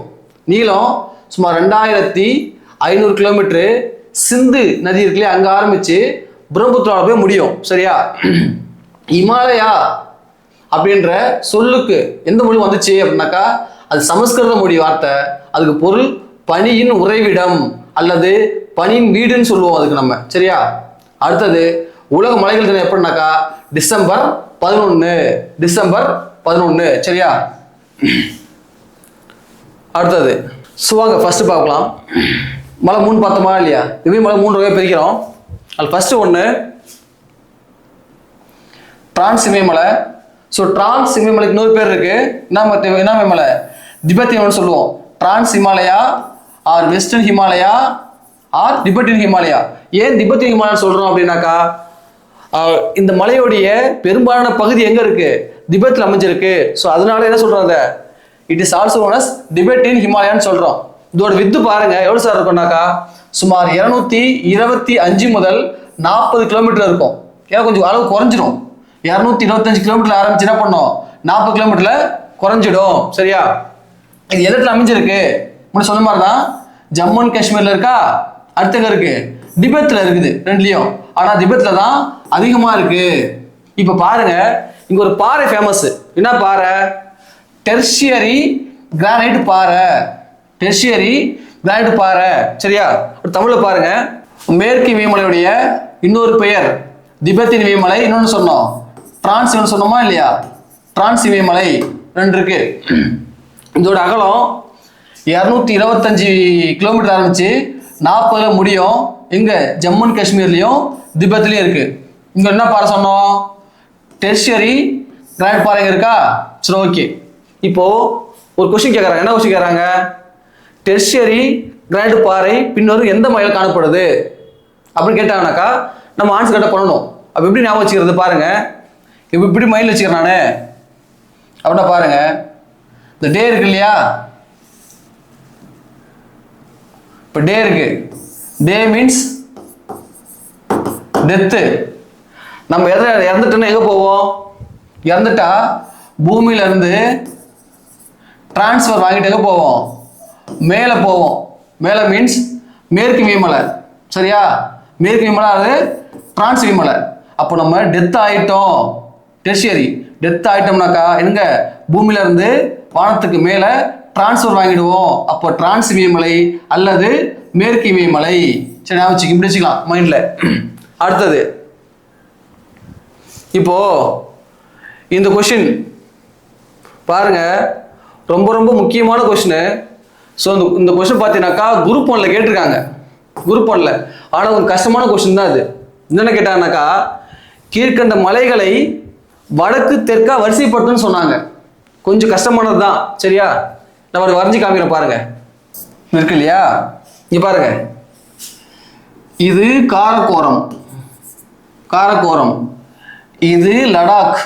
நீளம் சுமார் 2500 கிலோமீட்டர். சிந்து நதி இருக்குல்லையே, அங்க ஆரம்பிச்சு பிரம்மபுத்திரால போய் முடியும். சரியா? இமாலயா அப்படின்ற சொல்லுக்கு எந்த மொழி வந்துச்சு அப்படின்னாக்கா அது சமஸ்கிருத மொழி வார்த்தை. அதுக்கு பொருள் பனியின் உறைவிடம் அல்லது பனியின் வீடுன்னு சொல்லுவோம் அதுக்கு நம்ம. சரியா? அடுத்தது உலக மலைகள் தினம் எப்படின்னாக்கா டிசம்பர் 11. டிசம்பர் 11. சரியா? அடுத்தது சுவாங்க ஃபர்ஸ்ட் பார்க்கலாம். மலை 3 பார்த்தோமா இல்லையா? இதுவே மலை 3 வகை பிரிக்கிறோம். அது ஃபர்ஸ்ட் ஒன்று டிரான்ஸ் இமயமலை. ஸோ டிரான்ஸ் இமயமலைக்கு இன்னொரு பேர் இருக்கு. என்ன இமயமலை? திபெத் இமயமலை சொல்லுவோம். Trans Himalaya or western Himalaya or Tibetan Himalaya. ஏன் திபெத்தியன் ஹிமாலயா சொல்றோம் அப்படின்னாக்கா இந்த மலையோடைய பெரும்பாலான பகுதி எங்க இருக்கு? திபெத்தில் அமைஞ்சிருக்கு. ஸோ அதனால என்ன சொல்றாங்க, it is also known as Tibetan ஹிமாலயான்னு சொல்றோம். இதோட வித்து பாருங்க எவ்வளவு சார் இருக்கும்னாக்கா சுமார் 225 முதல் 40 கிலோமீட்டர் இருக்கும். ஏன்னா கொஞ்சம் அளவு குறைஞ்சிடும். 225 கிலோமீட்டர் ஆரம்பிச்சு என்ன பண்ணோம், 40 கிலோமீட்டர்ல குறைஞ்சிடும். சரியா? இது எதிர்த்துல அமைஞ்சிருக்கு சொன்ன மாதிரி தான் ஜம்மு அண்ட் காஷ்மீர்ல இருக்கா, அடுத்த இருக்கு திபெத்ல இருக்குது ரெண்டுலயும். ஆனா திபெத்ல தான் அதிகமா இருக்கு. இப்ப பாருங்க, இங்க ஒரு பாறை ஃபேமஸ். என்ன பாறை? டெர்ஷியரி கிரானைட் பாறை. டெர்ஷியரி கிரானைட் பாறை. சரியா? தமிழ்ல பாருங்க, மேற்கு இமயமலையுடைய இன்னொரு பெயர் திபெத்தின் இமயமலை, இன்னொன்னு சொன்னோம் டிரான்ஸ் சொன்னோமா இல்லையா? டிரான்ஸ் இமயமலை ரெண்டு இருக்கு. இதோட அகலம் 225 கிலோமீட்டர் ஆரம்பிச்சு 40 முடியும். எங்க? ஜம்மு அண்ட் காஷ்மீர்லயும் திபெத்லயும் இருக்கு. இங்க என்ன பாறை சொன்னோம்? டெர்ஷியரி கிரானைட் பாறை இருக்கா? சரி, ஓகே. இப்போ ஒரு கொஸ்டின் கேட்கறாங்க. என்ன கொஸ்டின் கேட்கறாங்க? டெர்ஷியரி கிரானைட் பாறை பின்வரும் எந்த மலையில் காணப்படுது அப்படின்னு கேட்டாங்கனாக்கா நம்ம ஆன்சர் கரெக்டாக பண்ணணும். அப்போ எப்படி ஞாபகம் வச்சுக்கிறது பாருங்க. இப்போ இப்படி மைண்டில் வச்சுக்கிறேன் நான். அப்படின்னா பாருங்க, இந்த டே இருக்கு இல்லையா? இப்போ டே இருக்கு. டே மீன்ஸ் டெத்து. நம்ம இறந்துட்டோன்னா எங்கே போவோம்? இறந்துட்டா பூமியில இருந்து டிரான்ஸ்ஃபர் வாங்கிட்டு எங்கே போவோம்? மேலே போவோம். மேலே மீன்ஸ் மேற்கு இமயமலை. சரியா? மேற்கு இமயமலை அது டிரான்ஸ் இமயமலை. அப்போ நம்ம டெத் ஆகிட்டோம், டெர்ஷியரி டெத் ஆகிட்டோம்னாக்கா எங்க? பூமியில இருந்து வானத்துக்கு மேலே டிரான்ஸ்ஃபர் வாங்கிடுவோம். அப்போ டிரான்ஸ் இமயமலை அல்லது மேற்கு இமயமலை. சரி, நான் இப்படி வச்சுக்கலாம் மைண்ட்ல. அடுத்தது, இப்போ இந்த கொஸ்டின் பாருங்க, ரொம்ப ரொம்ப முக்கியமான கொஸ்டின். ஸோ இந்த கொஸ்டின் பார்த்தீங்கன்னாக்கா குரூப் 1ல கேட்டிருக்காங்க. குரூப் 1ல. ஆனால் ஒரு கஷ்டமான கொஸ்டின் தான் அது. என்னென்ன கேட்டாங்கனாக்கா, கீழ்கண்ட மலைகளை வடக்கு தெற்கா வரிசைப்படுத்துன்னு சொன்னாங்க. கொஞ்சம் கஷ்டமானது தான். சரியா? நான் வரைஞ்சி காமிக்கிறேன் பாருங்க. இருக்கு இல்லையா? இங்க பாருங்க, இது காரக்கோரம். காரக்கோரம். இது லடாக்.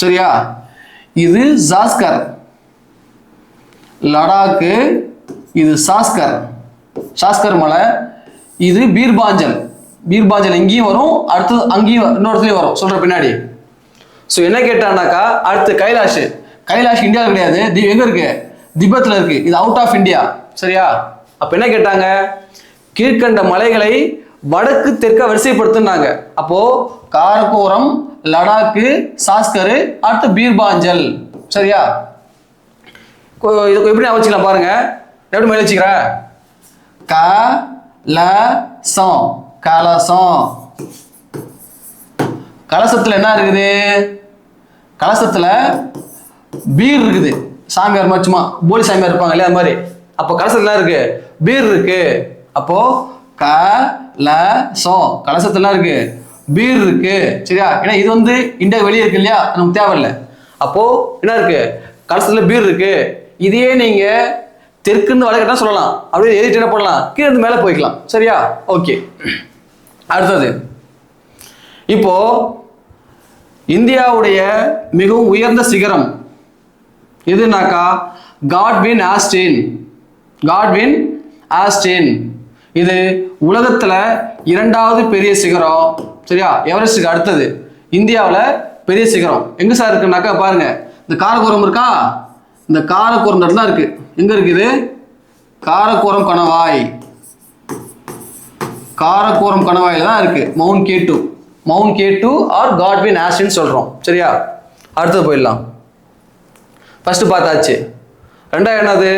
சரியா? இது ஜாஸ்கர். லடாக்கு. இது சாஸ்கர். சாஸ்கர் மலை. இது பீர்பாஞ்சல். பீர்பாஞ்சல் இங்கேயும் வரும், அடுத்து அங்கேயும் இன்னொருத்தையும் வரும் சொல்ற பின்னாடி. ஸோ என்ன கேட்டானாக்கா, அடுத்து கைலாஷ். கைலாஷ் இந்தியாவில் கிடையாது, எங்க இருக்கு? திபெத்ல இருக்கு. இது அவுட் ஆஃப் இந்தியா. சரியா? அப்ப என்ன கேட்டாங்க? கீழ்கண்ட மலைகளை வடக்கு தெற்க வரிசைப்படுத்தினாங்க. அப்போ காரக்கோரம், லடாக்கு, சாஸ்கர், அடுத்து பீர்பாஞ்சல். சரியா? இது எப்படி வச்சுக்கலாம் பாருங்க. எப்படி மேலே வச்சுக்கிறேன்? கலசம். கலசம். கலசத்துல என்ன இருக்குது? கலசத்துல பீர் இருக்குது. சாமியார் மாதிரி சும்மா போலி சாமியார் இருப்பாங்க இல்லையா, அது மாதிரி. அப்போ கலசத்துல என்ன இருக்கு? பீர் இருக்கு. அப்போ கலசம். கலசத்துல இருக்கு பீர் இருக்கு. சரியா? ஏன்னா இது வந்து இந்தியா வெளியே இருக்கு இல்லையா, நமக்கு தேவையில்லை. அப்போ என்ன இருக்கு? கலசத்துல பீர் இருக்கு. இதையே நீங்க தெற்குன்னு வடக்கு சொல்லலாம். அப்படியே எழுதிட்டு என்ன பண்ணலாம்? கீழே இருந்து மேலே போய்க்கலாம். சரியா? ஓகே. அடுத்தது, இப்போ இந்தியாவுடைய மிகவும் உயர்ந்த சிகரம் எதுனாக்கா காட்வின் ஆஸ்டின். Godwin Austin. இது உலகத்துல 2வது பெரிய சிகரம். சரியா? எவரெஸ்டுக்கு அடுத்தது இந்தியாவில் பெரிய சிகரம் எங்க சார் இருக்குனாக்கா பாருங்க, இந்த காரக்கோரம் இருக்கா? இந்த காரக்கோரம் இடத்துல இருக்கு. எங்க இருக்குது? காரக்கோரம் கணவாய். காரக்கோரம் கணவாயில தான் இருக்கு mount K2. Mount K2 or Godwin Austen சொல்றோம். சரியா? அடுத்தது போயிடலாம். ஃபர்ஸ்ட் பார்த்தாச்சு. ரெண்டாவது என்னது?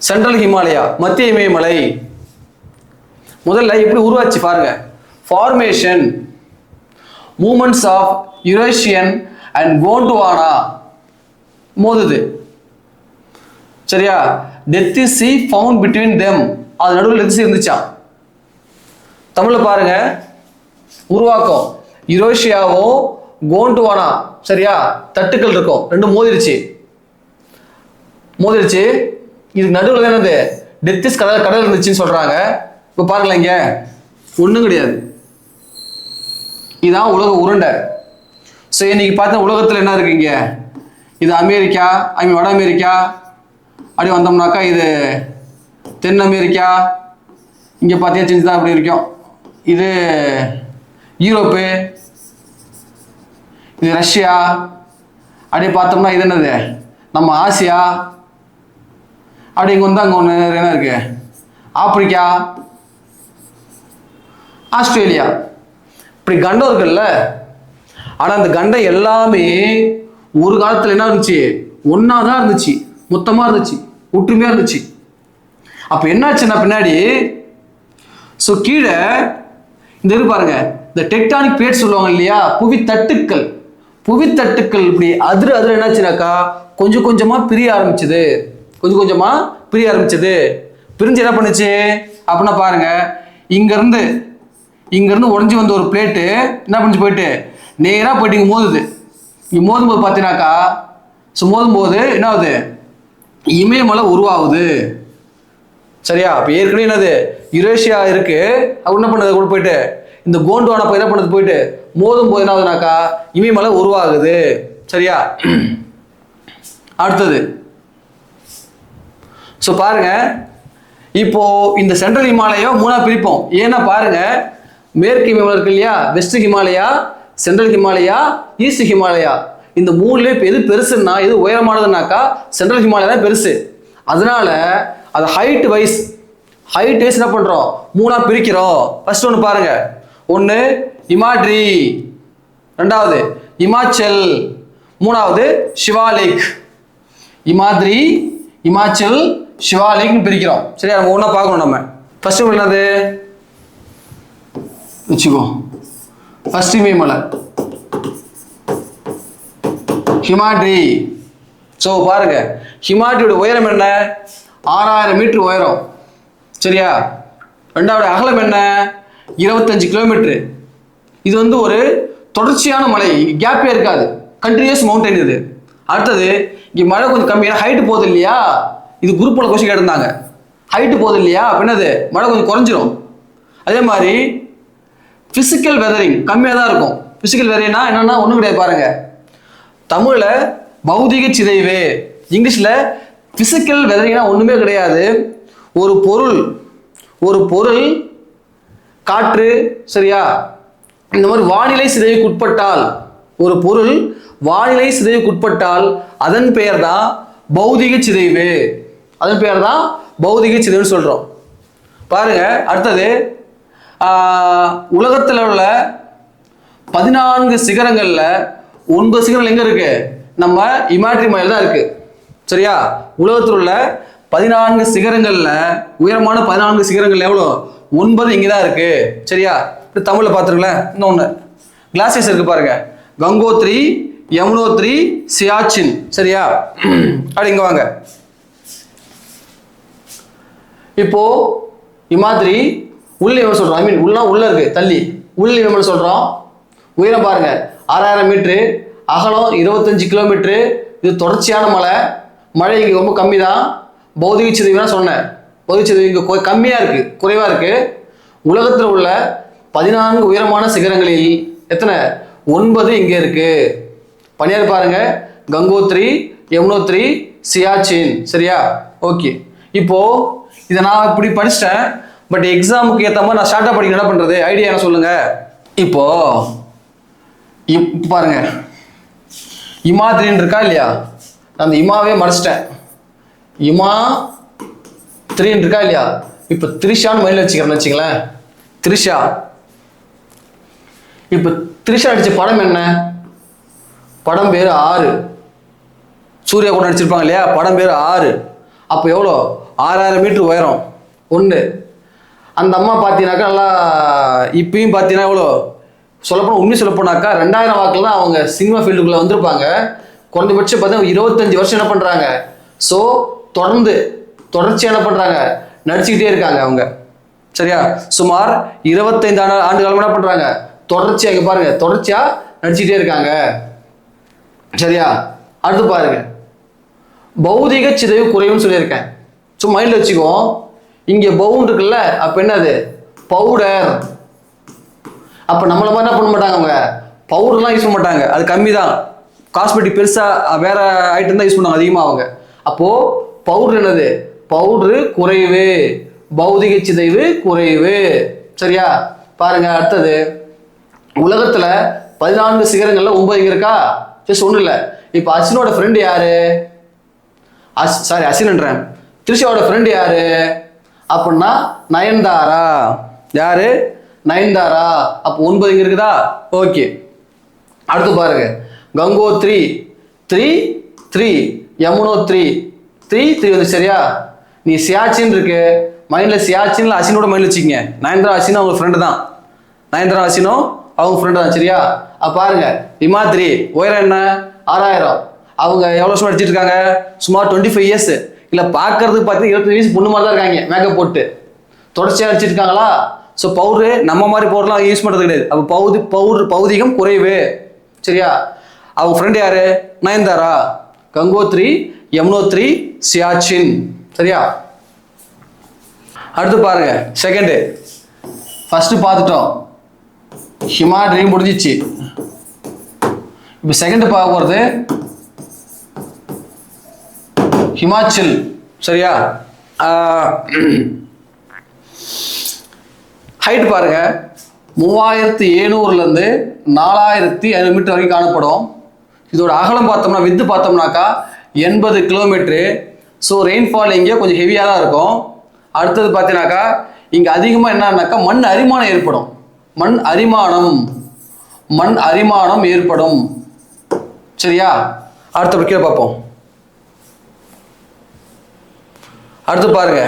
சென்ட்ரல் ஹிமாலயா, மத்திய இமயமலை. முதல்ல எப்படி உருவாச்சு பாருங்க. Formation, movements of Eurasian and Gondwana மோதுது. சரியா? Tethys sea found between them. அது நடுவில் டெத் இருந்துச்சா? தமிழ்ல பாருங்க, உருவாக்கம் யுரேஷியாவும் கோண்டுவானா. சரியா? தட்டுக்கள் இருக்கும், ரெண்டும் மோதிருச்சு. மோதிருச்சு. இதுக்கு நடுவில் என்னது? டெத்திஸ் கடல் இருந்துச்சுன்னு சொல்றாங்க. இப்போ பாருங்களேன், இங்க ஒன்றும் கிடையாது. இதுதான் உலக உருண்டை. ஸோ இன்னைக்கு பார்த்தா உலகத்தில் என்ன இருக்கு? இங்க இது அமெரிக்கா, வட அமெரிக்கா. அப்படி வந்தோம்னாக்கா இது தென் அமெரிக்கா. இங்கே பார்த்தீங்கன்னா சின்னதாக அப்படி இருக்கும். இது யூரோப்பு, இது ரஷ்யா. அப்படியே பார்த்தோம்னா இது என்னது? நம்ம ஆசியா. அப்படி இங்கே வந்து அங்கே ஒன்று என்ன இருக்கு, ஆப்பிரிக்கா, ஆஸ்திரேலியா, இப்படி கண்டம் இருக்குல்ல. ஆனால் அந்த கண்டம் எல்லாமே ஒரு காலத்தில் என்ன இருந்துச்சு, ஒன்றா தான் இருந்துச்சு, மொத்தமாக இருந்துச்சு, ஒற்றுமையாக இருந்துச்சு. அப்போ என்னாச்சுன்னா பின்னாடி ஸோ கீழே இந்த இருக்கு பாருங்க, இந்த டெக்டானிக் பிளேட் சொல்லுவாங்க இல்லையா, புவித்தட்டுக்கள். புவித்தட்டுக்கள் இப்படி அதிர என்னாச்சுனாக்கா கொஞ்சம் கொஞ்சமாக பிரிய ஆரம்பிச்சது, கொஞ்சம் கொஞ்சமாக பிரிய ஆரம்பிச்சது. பிரிஞ்சு என்ன பண்ணுச்சு அப்படின்னா பாருங்க, இங்கேருந்து உடஞ்சி வந்த ஒரு பிளேட்டு என்ன பண்ணிச்சு, போயிட்டு நேராக போயிட்டு இங்கே மோதுது. இங்கே மோதும்போது பார்த்தீங்கன்னாக்கா ஸோ மோதும்போது என்ன ஆகுது, இமயமலை உருவாகுது. சரியா? அப்போ ஏற்கனவே என்னது யுரேஷியா இருக்கு, அது என்ன பண்ணுது கூட போயிட்டு இந்த கோண்டுவானா போய் என்ன பண்ணுது போயிட்டு மோதும் போது என்ன ஆகுதுனாக்கா இமயமலை உருவாகுது. சரியா? அடுத்தது ஸோ பாருங்க, இப்போ இந்த சென்ட்ரல் ஹிமாலயம் மூணா பிரிப்போம். ஏன்னா பாருங்க, மேற்கு ஹிமாலயா இருக்கு இல்லையா, west Himalaya, central Himalaya, east Himalaya. இந்த மூணுல இப்போ எது பெருசுன்னா, எது உயரமானதுனாக்கா சென்ட்ரல் ஹிமாலயா தான் பெருசு. அதனால அதை ஹைட் வைஸ் என்ன பண்றோம், மூணா பிரிக்கிறோம். ஃபர்ஸ்ட் ஒன்று பாருங்க, ஒன்று இமாட்ரி, ரெண்டாவது இமாச்சல், மூணாவது சிவாலிக். இமாத்ரி, இமாச்சல், சிவாலிக்னு பிரிக்கிறோம். சரியா? நம்ம ஒன்றா பார்க்கணும். நம்ம ஃபர்ஸ்ட் என்னது வச்சுக்கோ, ஃபர்ஸ்ட் இமயமலை ஹிமாட்ரி. ஸோ பாருங்க, ஹிமாட்ரியோட உயரம் என்ன, 6000 மீட்டர் உயரம். சரியா? ரெண்டாவது அகலம் என்ன, 25 கிலோமீட்டர். இது வந்து ஒரு தொடர்ச்சியான மலை, கேப்பே இருக்காது, கண்டினியூஸ் மவுண்டன் இது. அடுத்தது இங்கே மழை கொஞ்சம் கம்மியான ஹைட்டு போகுது இல்லையா, இது குரூப்பில் கொஸ்டின் கேட்டிருந்தாங்க. ஹைட்டு போகுது இல்லையா, அப்படின்னது மழை கொஞ்சம் குறைஞ்சிரும். அதே மாதிரி பிசிக்கல் வெதரிங் கம்மியாக தான் இருக்கும். பிசிக்கல் வெதரிங்னா என்னன்னா ஒன்றும் கிடையாது. பாருங்க, தமிழில் பௌதிக சிதைவு, இங்கிலீஷில் பிசிக்கல் வெதரிங்னா ஒன்றுமே கிடையாது. ஒரு பொருள் காற்று, சரியா, இந்த மாதிரி வானிலை சிதைவுக்கு உட்பட்டால், ஒரு பொருள் வானிலை சிதைவுக்கு உட்பட்டால் அதன் பெயர் தான் பௌதிக சிதைவு. அதன் பெயர் தான் பௌதிக சிதைவுன்னு சொல்றோம். பாருங்க, அடுத்தது உலகத்தில் உள்ள 14 சிகரங்கள்ல 9 சிகரங்கள் எங்க இருக்கு, நம்ம இமாட்ரி மலையில தான் இருக்கு. சரியா? உலகத்தில் உள்ள 14 சிகரங்கள்ல உயரமான 14 சிகரங்கள் எவ்வளோ, 9 இங்கே தான் இருக்கு. சரியா? தமிழில் பார்த்துருங்களேன். இன்னொன்று கிளாசியஸ் இருக்கு பாருங்க, கங்கோத்ரி, யமுனோத்ரி, சியாச்சின். சரியா? அப்படி இங்க வாங்க. இப்போ இமாத்ரி உள்ள சொல்றோம், ஐ மீன் உள்ள இருக்கு, தள்ளி உள்ள சொல்றோம். உயரம் பாருங்க 6000 மீட்டரு, அகலம் 25 கிலோமீட்டரு. இது தொடர்ச்சியான மழை இங்கே ரொம்ப கம்மி தான். பௌதிக சிதைவு தான் சொன்னேன், பௌதிக சிதைவு இங்கே கம்மியாக இருக்கு, குறைவாக இருக்கு. உலகத்தில் உள்ள 14 உயரமான சிகரங்களில் எத்தனை, 9 இங்கே இருக்கு. பனியார் பாருங்க, கங்கோத்ரி, யமுனோத்ரி, சியாச்சின். சரியா? ஓகே. இப்போ இதை நான் இப்படி படிச்சிட்டேன், பட் எக்ஸாமுக்கு ஏற்ற மாதிரி நான் ஷார்ட்டாக படிக்க என்ன பண்ணுறது, ஐடியா என்ன சொல்லுங்க. இப்போ பாருங்க, இமாத்ரின்னு இருக்கா இல்லையா, அந்த இமாவே மறைச்சிட்டேன். இமா 3 இருக்கா இல்லையா, இப்போ த்ரிஷான்னு மைண்டில் வச்சுக்கிறேன்னு வச்சுங்களேன். த்ரிஷா, இப்போ த்ரிஷா அடிச்ச படம் என்ன, படம் பேர் 6. சூர்யா கூட நடிச்சிருப்பாங்க இல்லையா, படம் பேர் 6. அப்போ எவ்வளோ, 6000 மீட்டர் உயரம். ஒன்று அந்த அம்மா பார்த்தீங்கன்னாக்கா நல்லா, இப்பயும் பார்த்தீங்கன்னா எவ்வளோ, சொல்லப்போனால் உண்மை சொல்லப்போனாக்கா 2000 வாக்கில் தான் அவங்க சினிமா ஃபீல்டுக்குள்ளே வந்திருப்பாங்க. குறைந்தபட்சம் பார்த்தீங்கன்னா 25 வருஷம் என்ன பண்ணுறாங்க, ஸோ தொடர்ச்சியாக என்ன பண்ணுறாங்க, நடிச்சுக்கிட்டே இருக்காங்க அவங்க. சரியா? சுமார் 25 ஆண்டு காலமாக என்ன பண்ணுறாங்க, தொடர்ச்சியாக, இங்கே பாருங்க, தொடர்ச்சியாக நடிச்சுக்கிட்டே இருக்காங்க. சரியா? அடுத்து பாருங்க, பௌதிக சிதைவு குறைவுன்னு சொல்லியிருக்கேன். ஸோ மைண்டில் வச்சுக்குவோம். இங்கே பவுன் இருக்குல்ல, அப்போ என்னது, பவுடர். அப்போ நம்மள மாதிரி என்ன பண்ண மாட்டாங்க, அவங்க பவுடர்லாம் யூஸ் பண்ண மாட்டாங்க, அது கம்மி தான். காஸ்மெட்டிக் பெருசாக வேற ஐட்டம் தான் யூஸ் பண்ணுவாங்க அதிகமாக அவங்க. அப்போது பவுடர் என்னது, பவுடரு குறைவு, பௌதிக சிதைவு குறைவு. சரியா? பாருங்க, அடுத்தது உலகத்தில் 14 சிகரங்கள்ல 9 இங்கே இருக்கா, ஜஸ்ட் ஒன்றும் இல்லை. இப்போ அசினோட ஃப்ரெண்டு யாரு, அசின்ன்றேன், த்ரிஷாவோட ஃப்ரெண்டு யாரு அப்படின்னா நயன்தாரா. யாரு? நயன்தாரா. அப்போ 9 இங்க இருக்குதா? ஓகே. அடுத்து பாருங்க, கங்கோத்ரி 3 3, யமுனோத்ரி 3 3 வந்து சரியா. நீ சியாச்சின் இருக்கு மைண்ட்ல, சியாச்சின்ல அசினோட மைண்ட்ல வச்சுக்கங்க. நயன்தாரா அசினும் அவங்க ஃப்ரெண்டு தான். நயன்தாரா அசினும் அவங்க ஃப்ரெண்டு தான் சரியா. பாருங்க, இமாத்ரி உயரம் என்ன? 6000. அவங்க எவ்வளோ வருஷம் அடிச்சிட்டு இருக்காங்க? சுமார் 25 இயர்ஸ். இல்லை பார்க்கறதுக்கு பார்த்தீங்கன்னா 25 வயசு பொண்ணு மாதிரி தான் இருக்காங்க, மேக்கப் போட்டு தொடர்ச்சியாக அடிச்சிட்டு இருக்காங்களா. ஸோ பவுடரு நம்ம மாதிரி பவுடர்லாம் யூஸ் பண்ணுறது கிடையாது. அப்போ பௌதிகம் குறைவு சரியா. அவங்க ஃப்ரெண்டு யாரு? நயன்தாரா. கங்கோத்ரி, யமுனோத்ரி, சியாச்சின் சரியா. அடுத்து பாருங்க, செகண்டு. ஃபர்ஸ்ட் பார்த்துட்டோம், ஹிமாத்ரி முடிஞ்சிச்சு. இப்போ செகண்ட் பார்க்க போகிறது ஹிமாச்சல் சரியா. ஹைட் பாருங்க, 3700 4500 மீட்டர் வரைக்கும் காணப்படும். இதோட அகலம் பார்த்தோம்னா, வித்து பார்த்தோம்னாக்கா 80 கிலோமீட்டரு. ஸோ ரெயின்ஃபால் இங்கே கொஞ்சம் ஹெவியாக தான் இருக்கும். அடுத்தது பார்த்தீங்கன்னாக்கா இங்கே அதிகமாக என்னன்னாக்கா மண் அரிமானம் ஏற்படும். மண் அரிமானம் ஏற்படும் சரியா. அடுத்த கீழே பார்ப்போம். அடுத்து பாருங்க,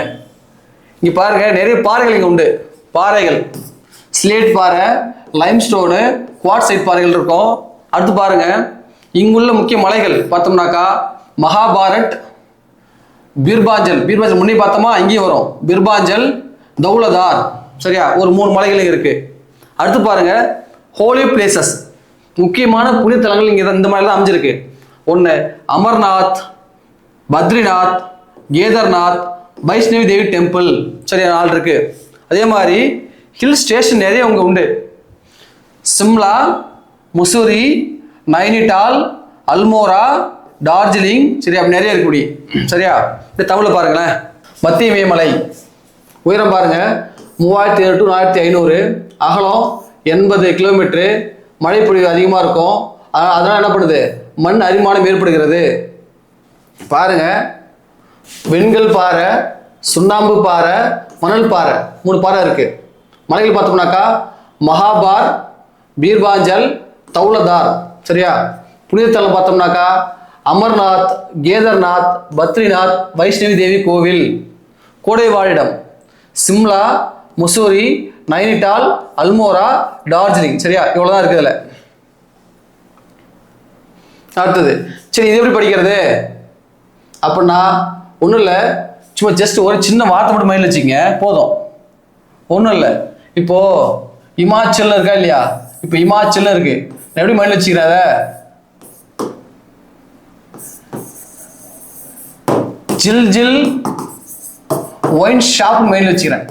இங்கே பாருங்க நிறைய பாறைகள் இங்கே உண்டு. பாறைகள் ஸ்லேட் பாறை, லைம்ஸ்டோனு, குவார்ட்சைட் பாறைகள் இருக்கும். அடுத்து பாருங்க, இங்குள்ள முக்கிய மலைகள் பார்த்தோம்னாக்கா மகாபாரத், பீர்பாஞ்சல் முன்னே பார்த்தோமா இங்கேயும் வரும். பீர்பாஞ்சல், தௌலதார் சரியா. ஒரு 3 மலைகள் இருக்கு. அடுத்து பாருங்க, ஹோலி பிளேசஸ், முக்கியமான புனித தலங்கள் இங்கே இந்த மாதிரி தான் அமைஞ்சிருக்கு. ஒன்று அமர்நாத், பத்ரிநாத், கேதார்நாத், வைஷ்ணவி தேவி டெம்பிள் சரியா 4 இருக்கு. அதே மாதிரி ஹில் ஸ்டேஷன் நிறைய உங்க உண்டு. சிம்லா, முசூரி, நைனிடால், அல்மோரா, டார்ஜிலிங் சரியா, அப்படி நிறைய இருக்குடி சரியா. இந்த தமிழில் பாருங்களேன், மத்திய இமயமலை உயரம் பாருங்க 3700 to 4500, அகலம் 80 கிலோமீட்டரு. மழைப்பொழிவு அதிகமாக இருக்கும். அதனால் என்ன பண்ணுது? மண் அரிமானம் ஏற்படுகிறது. பாருங்க, வெண்கல் பாறை, சுண்ணாம்பு பாறை, மணல் பாறை 3 பாறை இருக்கு. மலைகள் பார்த்தோம்னாக்கா மகாபார், பீர்பாஞ்சல், தௌலதார் சரியா. புனிதத்தலம் பார்த்தோம்னாக்கா அமர்நாத், கேதார்நாத், பத்ரிநாத், வைஷ்ணவி தேவி கோவில். கோடை வாழிடம் சிம்லா, முசூரி, நைனிடால், அல்மோரா, டார்ஜிலிங் சரியா. இவ்வளோதான் இருக்குது இதில். அடுத்தது சரி, இது எப்படி படிக்கிறது அப்படின்னா ஒன்றும் இல்லை, சும்மா ஜஸ்ட் ஒரு சின்ன வார்த்தை மட்டும் மைண்டில் வச்சுக்கங்க போதும். ஒன்றும் இல்லை, இப்போ இமாச்சல் இருக்கா இல்லையா, இப்போ இமாச்சல் இருக்கு, நான் எப்படி மைண்டில் வச்சுக்கிறத ஜில் ஜில் ஒயின் ஷாப் மைண்டில் வச்சுக்கிறேன்.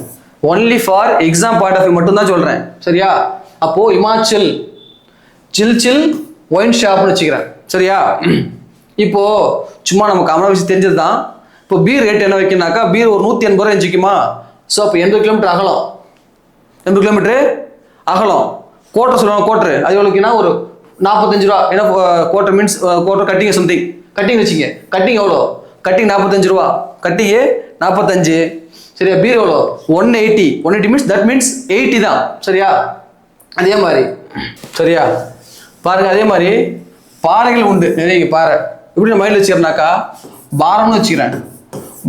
Only for exam point of view மட்டும் தான் சொல்கிறேன் சரியா. அப்போ இமாச்சல் ஜில் ஜில் ஒயின் ஷாப்னு வச்சுக்கிறேன் சரியா. இப்போ சும்மா நமக்கு அமர விஷயம் தெரிஞ்சது தான். இப்போ பீர் ரேட் என்ன வைக்கணும்னாக்கா பீர் ஒரு 180 ரூபா இருந்துச்சுக்குமா. ஸோ அப்போ 80 கிலோமீட்டர் அகலம், 80 கிலோமீட்டரு அகலம். கோட்டர் சொல்லுவாங்க, கோட்டரு அது எவ்வளோக்குன்னா ஒரு 45 ரூபா. ஏன்னா quarter means quarter cutting something, cutting வச்சுங்க. கட்டிங் எவ்வளோ? கட்டிங் 45 ரூபா, கட்டிங்கு 45 சரியா. பீர் எவ்வளோ? 180. 180 மீன்ஸ் தட் மீன்ஸ் 80 தான் சரியா. அதே மாதிரி சரியா பாருங்க, அதே மாதிரி பாறைகள் உண்டு நிறைய பாறை. எப்படி நான் மைண்டில் வச்சுக்கிறேன்னாக்கா பாரம்னு வச்சுக்கிறேன்.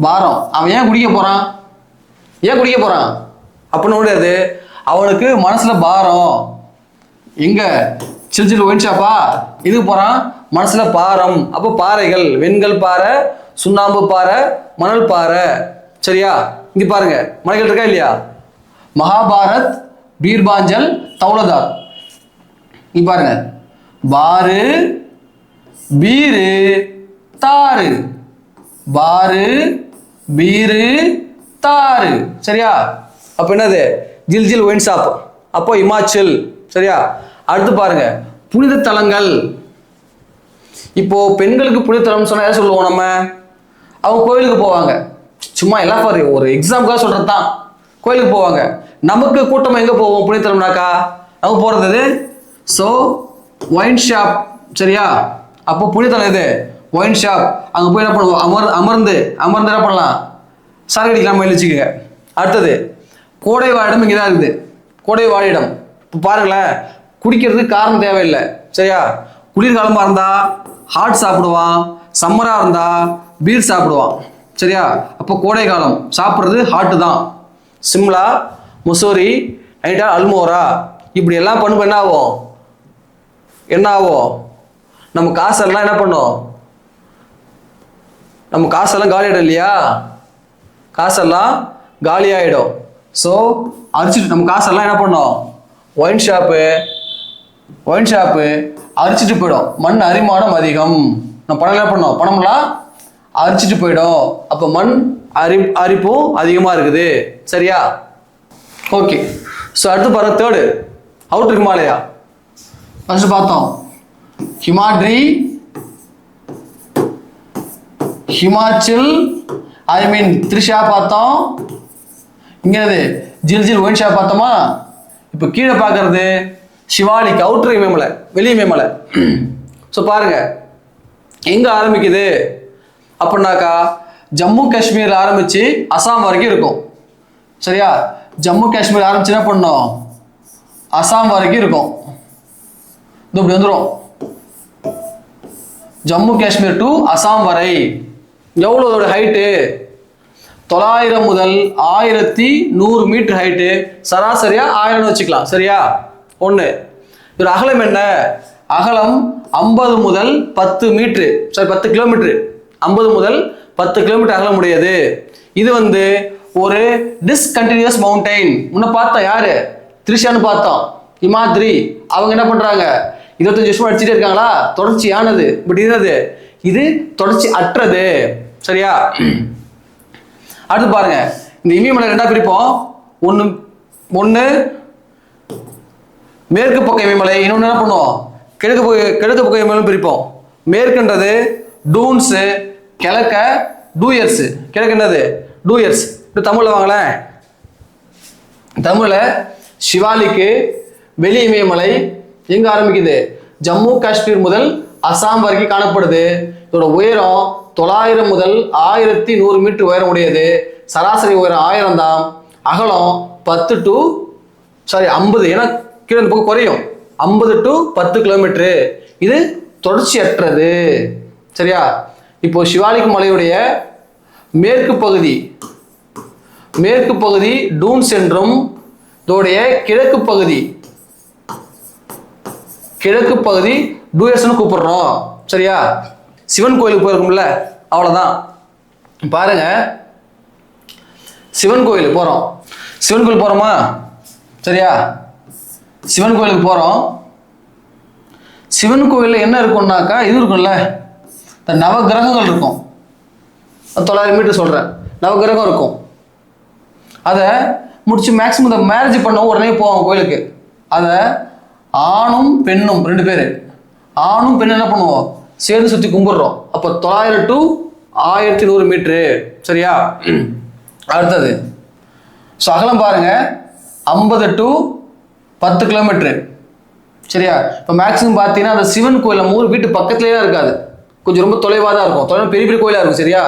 பாரம் அவன் ஏன் குடிக்க போகிறான்? அப்படின்னு முடியாது. அவனுக்கு மனசுல பாரம். எங்க சில் சில் ஒயின் ஷாப்பா இதுக்கு போறான், மனசுல பாரம். அப்போ பாறைகள் வெண்கல் பாறை, சுண்ணாம்பு பாறை, மணல் பாறை சரியா. இங்க பாருங்க மலைகள் இருக்கா இல்லையா, மகாபாரத், பீர்பாஞ்சல், தௌலதார். இங்க பாருங்க பாரு, பீரு, தாரு, பாரு, பீரு, தாரு சரியா. அப்போ என்னது? ஜில் ஜில் ஒயின் ஷாப். அப்போ இமாச்சல் சரியா. அடுத்து பாருங்க புனித தலங்கள். இப்போ பெண்களுக்கு புனித தலம் சொன்னா எதை சொல்லுவோம் நம்ம? அவங்க கோயிலுக்கு போவாங்க. சும்மா எல்லாம் பாரு ஒரு எக்ஸாம்பிளாக சொல்றது தான். கோயிலுக்கு போவாங்க. நமக்கு கூட்டமாக எங்கே போவோம் புனித தலம்னாக்கா? நம்ம போகிறது ஸோ ஒயின் ஷாப் சரியா. அப்போ புனித தலம் இது ஒயின் ஷாப். அங்கே போய் என்ன பண்ணுவோம்? அமர்ந்து என்ன பண்ணலாம்? சரக்கு அடிக்கலாம் வச்சுக்கோங்க. அடுத்தது கோடை வாழிடம் இங்கே தான் இருக்குது. கோடை வாழிடம் இப்போ பாருங்களேன், குடிக்கிறதுக்கு காரணம் தேவையில்லை. சரியா? குளிர்காலமாக இருந்தால் ஹாட் சாப்பிடுவான், சம்மராக இருந்தால் பீர் சாப்பிடுவான். சரியா? அப்போ கோடை காலம் சாப்பிட்றது ஹாட்டு தான். சிம்லா, முசோரி, நைட்டா அல்மோரா இப்படி எல்லாம் பண்ணும்போது என்ன ஆகும்? நம்ம காசெல்லாம் என்ன பண்ணோம்? நம்ம காசெல்லாம் காலியாகிடும் இல்லையா? காசெல்லாம் காலியாகிடும். ஸோ அரிச்சிட்டு நம்ம காசெல்லாம் என்ன பண்ணோம்? ஒயின் ஷாப்பு அரிச்சிட்டு போயிடும். மண் அரிமானம் அதிகம். நம்ம பணம் என்ன பண்ணோம்? பணம்லாம் அரிச்சிட்டு போயிடும். அப்போ மண் அரிப்பும் அதிகமாக இருக்குது. சரியா? ஓகே. ஸோ அடுத்து பாருங்க, தேர்டு அவுட்டர் ஹிமாலயா. ஃபர்ஸ்ட் பார்த்தோம் ஹிமாத்ரி, ஹிமாச்சல், த்ரிஷா பார்த்தோம். இங்கே ஜில் ஒயின் ஷாப் பார்த்தோமா? இப்போ கீழே பார்க்கறது சிவாலிக், அவுட்டர் இமயமலை, வெளி இமயமலை. ஸோ பாருங்க எங்கே ஆரம்பிக்குது அப்படின்னாக்கா ஜம்மு காஷ்மீர் ஆரம்பித்து அசாம் வரைக்கும் இருக்கும். சரியா? ஜம்மு காஷ்மீர் ஆரம்பிச்சு என்ன பண்ணோம்? அசாம் வரைக்கும் இருக்கும். இது இப்படி வந்துடும். ஜம்மு காஷ்மீர் டு அசாம் வரை எவ்வளோ அதோட ஹைட்டு? 900 முதல் 1100 மீட்டர் ஹைட்டு. சராசரியா 1000 வச்சுக்கலாம். சரியா? ஒன்று. இதோட அகலம் என்ன? அகலம் 50 முதல் 10 மீட்ரு, சரி 10 கிலோமீட்டரு. 50 முதல் 10 கிலோமீட்டர் அகலம் உடையது. இது ஒரு டிஸ்கண்டினியூஸ் மவுண்டைன். முன்ன பார்த்தோம் யாரு? த்ரிஷான்னு பார்த்தோம். ஹிமாத்ரி அவங்க என்ன பண்றாங்க? 25 வருஷமா அடிச்சுட்டே இருக்காங்களா? தொடர்ச்சியானது. பட் இது தொடர்ச்சி அற்றது. சரியா? அடுத்து பாருங்க, இந்த இமயமலை ரெண்டா பிரிப்போம். ஒன்று மேற்கு பக்க இமயமலை, இன்னொன்று என்ன பண்ணுவோம்? கிழக்கு பக்க இமயமலை பிரிப்போம். மேற்குன்றது டூன்ஸு, கிழக்க டூயர்ஸ். கிழக்குன்றது டூயர்ஸ். இப்போ தமிழில் வாங்களேன். தமிழில் சிவாலிக்கு வெளி இமயமலை எங்க ஆரம்பிக்குது? ஜம்மு காஷ்மீர் முதல் அசாம் வரைக்கும் காணப்படுது. இதோட உயரம் 900 முதல் 1100 மீட்டர் உயரம் உடையது. சராசரி உயரம் 1000 தான். அகலம் 10 டு 50, ஏன்னா கீழே இந்த பக்கம் குறையும். 50 டு 10 கிலோமீட்டரு. இது தொடர்ச்சியற்றது. சரியா? இப்போ சிவாலிக் மலையுடைய மேற்கு பகுதி டூன்ஸ் என்றும், இதோடைய கிழக்கு பகுதி டூயர்ஸ்னு கூப்பிடுறோம். சரியா? சிவன் கோயிலுக்கு போயிருக்கும்ல, அவ்வளோதான். பாருங்க, சிவன் கோயிலுக்கு போகிறோமா? சரியா? சிவன் கோயிலுக்கு போகிறோம். சிவன் கோயிலில் என்ன இருக்கும்னாக்கா இது இருக்கும்ல, இந்த நவகிரகங்கள் இருக்கும். 900 மீட்டர் சொல்கிறேன், நவகிரகம் இருக்கும். அதை முடிச்சு மேக்ஸிமம் இந்த மேரேஜ் பண்ண உடனே போவோம் கோயிலுக்கு. அதை ஆணும் பெண்ணும் 2 பேர், ஆணும் பெண்ணும் என்ன பண்ணுவோம்? சேர்ந்து சுற்றி கும்பிடுறோம். அப்போ 900 டு 1100 மீட்ரு. சரியா? அடுத்தது ஸோ அகலம் பாருங்க, 50 டு 10 கிலோமீட்டரு. சரியா? இப்போ மேக்ஸிமம் பார்த்தீங்கன்னா அந்த சிவன் கோயில் நம்ம ஊர் வீட்டு பக்கத்துலேயே தான் இருக்காது, கொஞ்சம் ரொம்ப தொலைவாக தான் இருக்கும். பெரிய பெரிய கோயிலாக இருக்கும். சரியா?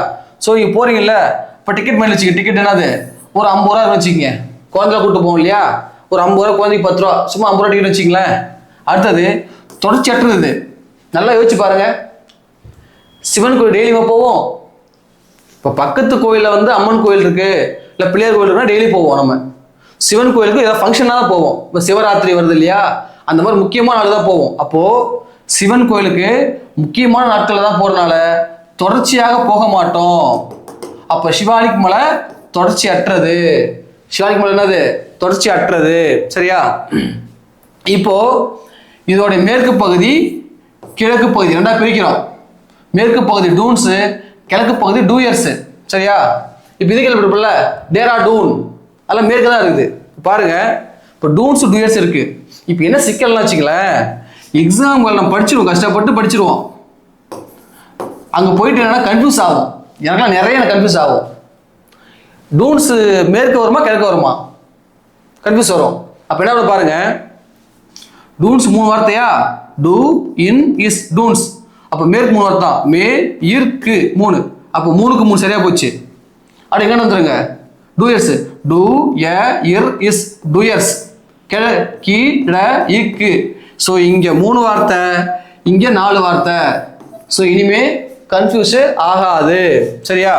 ஸோ நீங்கள் போகிறீங்கல்ல, இப்போ டிக்கெட் மேலே வச்சுக்க. டிக்கெட் என்னது? ஒரு 50 ரூபா வச்சுக்கிங்க. குழந்தை கூப்பிட்டு போவோம் இல்லையா? ஒரு 50 ரூபா, குழந்தைக்கு 10 ரூபா, சும்மா 50 ரூபா டிக்கெட் வச்சுங்களேன். அடுத்தது தொடர்ச்சியற்றது. நல்லா யோசிச்சு பாருங்க. சிவன் கோயில் டெய்லியுமா போவோம்? இப்போ பக்கத்து கோயிலில் அம்மன் கோயில் இருக்கு, இல்லை பிள்ளையார் கோயில் இருக்குன்னா டெய்லி போவோம். நம்ம சிவன் கோயிலுக்கு ஏதாவது ஃபங்க்ஷனாக தான் போவோம். இப்போ சிவராத்திரி வருது இல்லையா, அந்த மாதிரி முக்கியமான நாள் தான் போவோம். அப்போது சிவன் கோயிலுக்கு முக்கியமான நாட்களில் தான் போகிறனால தொடர்ச்சியாக போக மாட்டோம். அப்போ சிவாலிக் மலை தொடர்ச்சி அற்றது. சிவாலிக் மலை என்னது? தொடர்ச்சி அற்றது. சரியா? இப்போ இதோடைய மேற்கு பகுதி கிழக்கு பகுதி ரெண்டா பிரிக்கிறோம். மேற்கு பகுதி டூன்ஸு, கிழக்கு பகுதி டூயர்ஸு. சரியா? இப்போ இது கேள்விப்பட்டிருப்பல, டேராடூன், அதெல்லாம் மேற்கு தான் இருக்குது. பாருங்க, இப்போ டூன்ஸ் டூயர்ஸ் இருக்கு. இப்போ என்ன சிக்கல்னா வச்சுக்கலேன், எக்ஸாம்கள் நம்ம படிச்சிருவோம், கஷ்டப்பட்டு படிச்சிருவோம். அங்கே போயிட்டு என்னன்னா கன்ஃபியூஸ் ஆகும். எனக்குலாம் நிறைய கன்ஃபியூஸ் ஆகும். டூன்ஸ் மேற்கு வருமா கிழக்கு வருமா? கன்ஃபியூஸ் வரும். அப்போ என்ன பாருங்க, டூன்ஸ் 3 வார்த்தையா? Do, in, is, dunes. அப்போ மேற்கு 3 வார்த்தை, மே, இருக்கு 3. அப்போ 3க்கு 3 சரியா போச்சு. அப்படி எங்கே வந்துருங்க டூயர்ஸ் டு ய இர் இஸ் டூயர்ஸ் கீ ட இக்கு. ஸோ இங்கே 3 வார்த்தை, இங்கே 4 வார்த்தை. ஸோ இனிமே கன்ஃபியூஸ் ஆகாது. சரியா?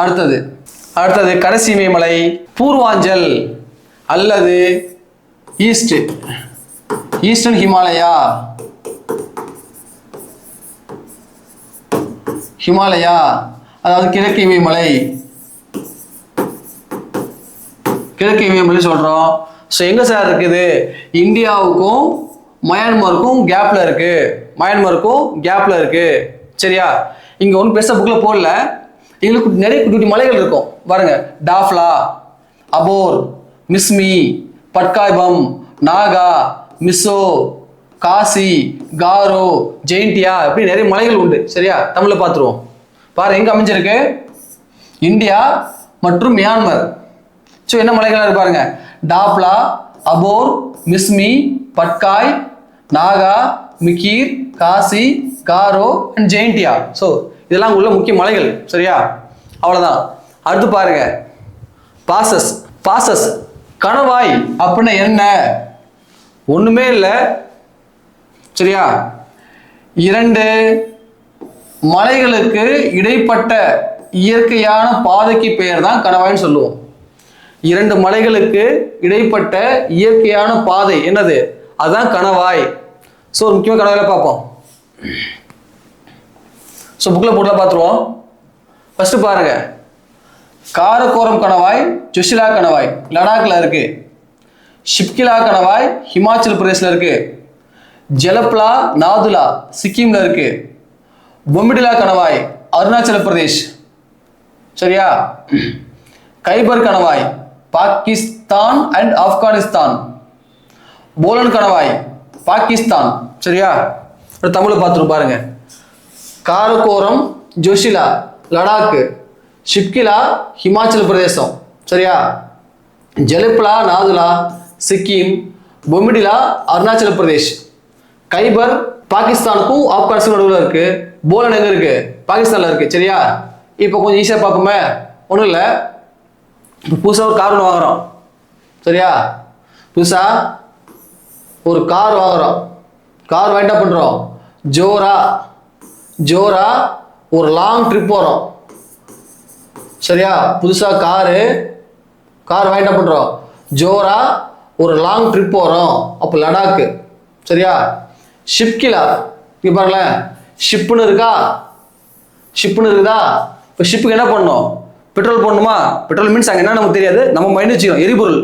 அடுத்தது கடைசி இமயமலை பூர்வாஞ்சல் அல்லது ஈஸ்டர்ன் ஹிமாலயா. அதாவது கிழக்கு இமயமலை சொல்றோம். ஸோ எங்க சார் இருக்குது? இந்தியாவுக்கும் மயான்மருக்கும் கேப்ல இருக்கு. சரியா? இங்க ஒன்றும் பெருசா புக்ல போடல. எங்களுக்கு நிறைய குட்டி மலைகள் இருக்கும் பாருங்க. டாஃப்லா, அபோர், மிஸ்மி, பட்காய்பம், நாகா, மிசோ, காசி, காரோ, ஜெயின்டியா, இப்படி நிறைய மலைகள் உண்டு. சரியா? தமிழ்ல பார்த்துருவோம். பாரு எங்க அமைஞ்சிருக்கு? இந்தியா மற்றும் மியான்மர். ஸோ என்ன மலைகளா இருப்பாருங்க? டாப்லா, அபோர், மிஸ்மி, பட்காய், நாகா, மிகீர், காசி, காரோ அண்ட் ஜெயின்டியா. ஸோ இதெல்லாம் உள்ள முக்கிய மலைகள். சரியா? அவ்வளோதான். அடுத்து பாருங்க பாசஸ் கணவாய் அப்படின்னா என்ன? ஒண்ணுமே இல்லை. சரியா? 2 மலைகளுக்கு இடைப்பட்ட இயற்கையான பாதைக்கு பெயர் தான் கணவாய்ன்னு சொல்லுவோம். 2 மலைகளுக்கு இடைப்பட்ட இயற்கையான பாதை என்னது? அதுதான் கணவாய். ஸோ ஒரு முக்கியமான கணவாயில பார்ப்போம். ஸோ புக்கில் போட்டுல பார்த்துருவோம். ஃபர்ஸ்ட் பாருங்க. காரக்கோரம் கணவாய் ஜொஷிலா கணவாய் லடாக்ல இருக்கு. ஷிப்கிலா கணவாய் ஹிமாச்சல் பிரதேஷ்ல இருக்கு. ஜலப்லா நாதுலா சிக்கிம்ல இருக்கு. பொமிடிலா கணவாய் அருணாச்சல பிரதேஷ். சரியா? கைபர் கணவாய் பாகிஸ்தான் அண்ட் ஆப்கானிஸ்தான். போலன் கணவாய் பாகிஸ்தான். சரியா? தமிழை பார்த்துரும் பாருங்க. காரக்கோரம் ஜோஷிலா லடாக்கு, ஷிப்கிலா ஹிமாச்சல் பிரதேசம். சரியா? ஜலப்லா நாதுலா சிக்கிம், பொமிடிலா அருணாச்சல பிரதேஷ். கைபர் பாகிஸ்தானுக்கும் ஆப்கானிஸ்தான் நடுவில் இருக்கு. போலன் எங்க இருக்கு? பாகிஸ்தான்ல இருக்கு. சரியா? இப்போ கொஞ்சம் ஈஸியா பார்ப்போமே. ஒன்றும் இல்லை. புதுசாக ஒரு கார் ஒன்று வாங்குறோம். சரியா? புதுசா ஒரு கார் வாங்குறோம். கார் வாங்கிட்டா பண்றோம் ஜோரா ஒரு லாங் ட்ரிப் போறோம். சரியா? புதுசா கார் வாங்கிட்டா பண்றோம் ஜோரா ஒரு லாங் ட்ரிப் போறோம். அப்போ லடாக்கு. சரியா? ஷிப்கிலா இங்க பாருங்களேன். ஷிப்னு இருக்குதா? இப்போ ஷிப்புக்கு என்ன பண்ணணும்? பெட்ரோல் போடணுமா? பெட்ரோல் மீன்ஸ் அங்கே என்ன நமக்கு தெரியாது. நம்ம மைண்ட் வச்சுக்கணும். எரிபொருள்.